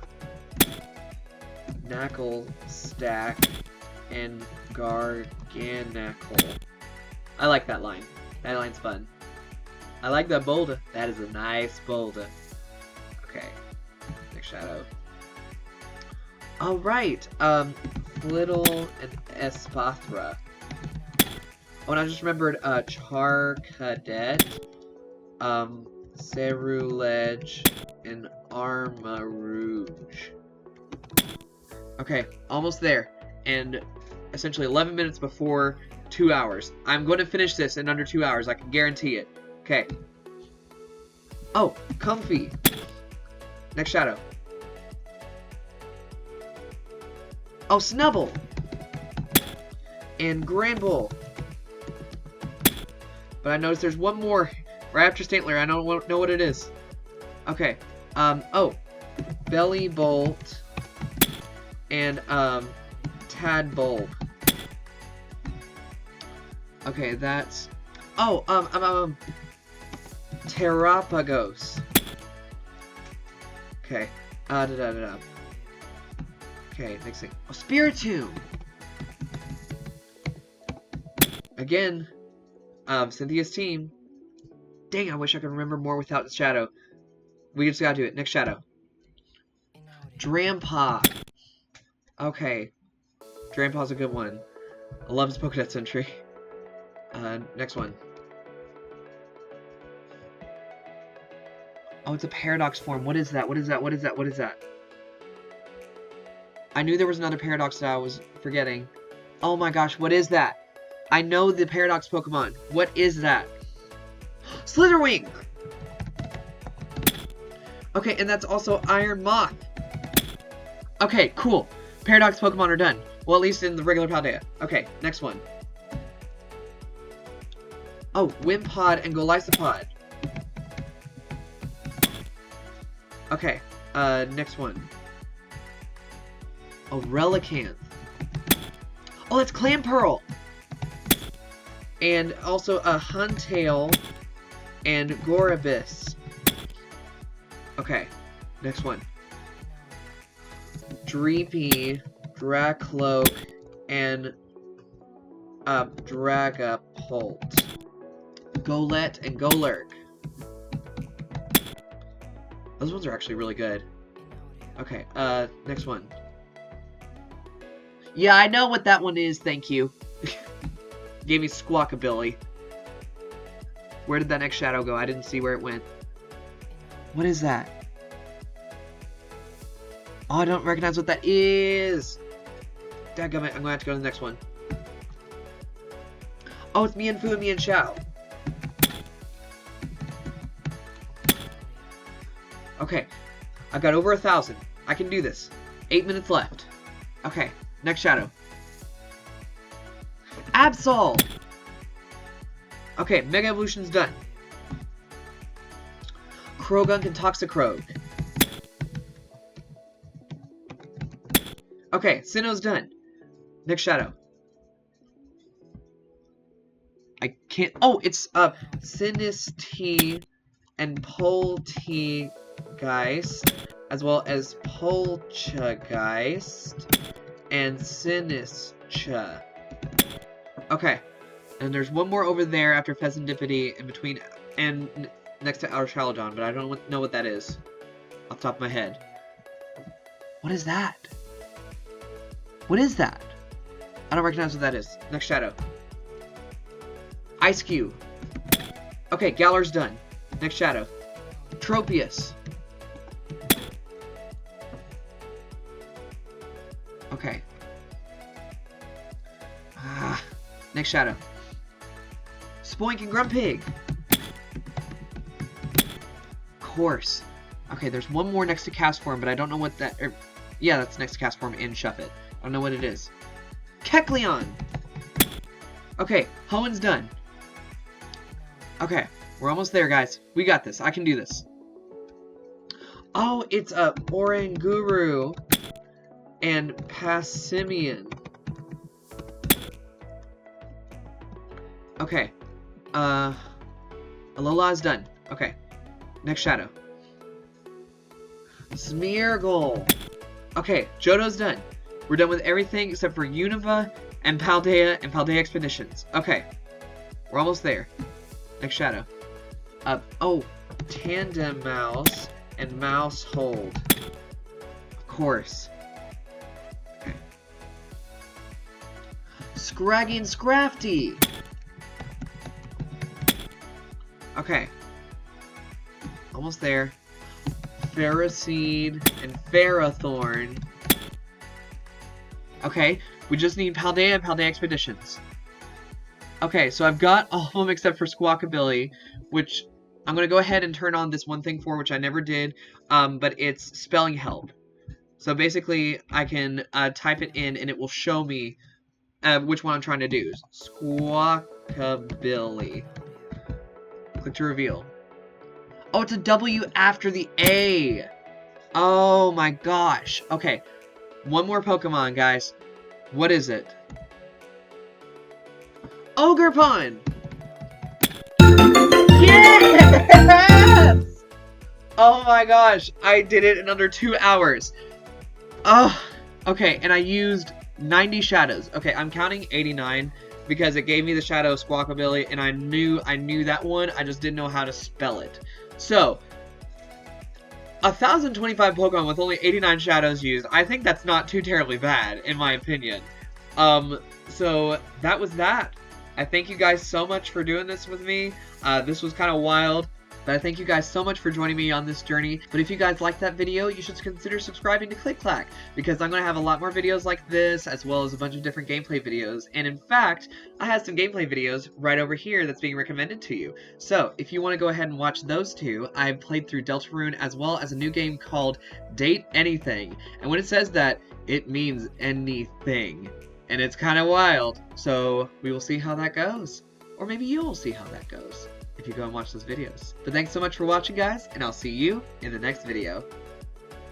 Knacklestack. And Garganacl. I like that line. That line's fun. I like that boulder. That is a nice boulder. Okay. Next shadow. Alright. Flittle and Espathra. Oh, and I just remembered Charcadet, Cerulege, and Armarouge. Okay, almost there. And essentially 11 minutes before 2 hours. I'm going to finish this in under 2 hours. I can guarantee it. Okay. Oh, Comfy. Next shadow. Oh, Snubbull. And Granbull. But I noticed there's one more right after Stantler. I don't know what it is. Okay. Oh. Bellybolt. And, Tadbulb. Okay, that's... Oh, Terrapagos. Okay, Okay, next thing. Oh, Spiritomb! Again, Cynthia's team. Dang, I wish I could remember more without Shadow. We just gotta do it. Next Shadow. Drampa. Okay. Drampa's a good one. I love his Pokédex entry. Next one. Oh, it's a Paradox form. What is that? What is that? What is that? What is that? I knew there was another Paradox that I was forgetting. Oh my gosh, what is that? I know the Paradox Pokemon. What is that? Slitherwing! Okay, and that's also Iron Moth. Okay, cool. Paradox Pokemon are done. Well, at least in the regular Paldea. Okay, next one. Oh, Wimpod and Golisopod. Okay, next one. Oh, Relicanth. Oh, that's Clamperl! And also a Huntail and Gorabis. Okay, next one. Dreepy, Dracloak, and Dragapult. Golett and Golurk. Those ones are actually really good. Okay, next one. Yeah, I know what that one is, thank you. Gave me Squawkabilly. Where did that next Shadow go? I didn't see where it went. What is that? Oh, I don't recognize what that is. Dadgummit, I'm gonna have to go to the next one. Oh, it's Mienfoo and Mienshao. Okay, I've got over 1,000. I can do this. 8 minutes left. Okay, next Shadow. Absol! Okay, Mega Evolution's done. Croagunk and Toxicroak. Okay, Sinnoh's done. Next Shadow. I can't... Oh, it's, Sinistea and Polteageist, as well as Poltergeist and Sinistra. Okay, and there's one more over there after Pheasantipity in between and next to our Chaladon, but I don't know what that is off the top of my head. What is that? What is that? I don't recognize what that is. Next Shadow. Ice Cube. Okay, Galar's done. Next Shadow. Tropius. Okay. Next Shadow. Spoink and Grumpig. Of course. Okay, there's one more next to Castform, but I don't know what that... yeah, that's next to Castform and Shuffit. I don't know what it is. Kecleon! Okay, Hoenn's done. Okay, we're almost there, guys. We got this. I can do this. Oh, it's a Oranguru and Passimian. Okay. Alola is done. Okay. Next Shadow. Smeargle. Okay, Johto's done. We're done with everything except for Unova and Paldea Expeditions. Okay. We're almost there. Next Shadow. Oh, Tandemaus and Mousehold. Of course. Okay. Scraggy and Scrafty. Okay. Almost there. Ferroseed and Ferrothorn. Okay, we just need Paldea and Paldea Expeditions. Okay, so I've got all of them except for Squawkabilly, which I'm going to go ahead and turn on this one thing for, which I never did, but it's spelling help. So basically, I can type it in and it will show me which one I'm trying to do. Squawkabilly. Click to reveal. Oh, it's a W after the A. Oh my gosh. Okay. One more Pokemon, guys. What is it? Ogerpon! Yes! Oh my gosh, I did it in under 2 hours. Oh, okay, and I used 90 shadows. Okay, I'm counting 89 because it gave me the shadow Squawkabilly, and I knew that one. I just didn't know how to spell it. So, 1,025 Pokemon with only 89 shadows used. I think that's not too terribly bad, in my opinion. So that was that. I thank you guys so much for doing this with me. This was kind of wild. But I thank you guys so much for joining me on this journey. But if you guys liked that video, you should consider subscribing to ClickClack, because I'm going to have a lot more videos like this, as well as a bunch of different gameplay videos. And in fact, I have some gameplay videos right over here that's being recommended to you. So if you want to go ahead and watch those two, I played through Deltarune as well as a new game called Date Anything. And when it says that, it means anything. And it's kind of wild. So we will see how that goes. Or maybe you'll see how that goes if you go and watch those videos. But thanks so much for watching, guys, and I'll see you in the next video.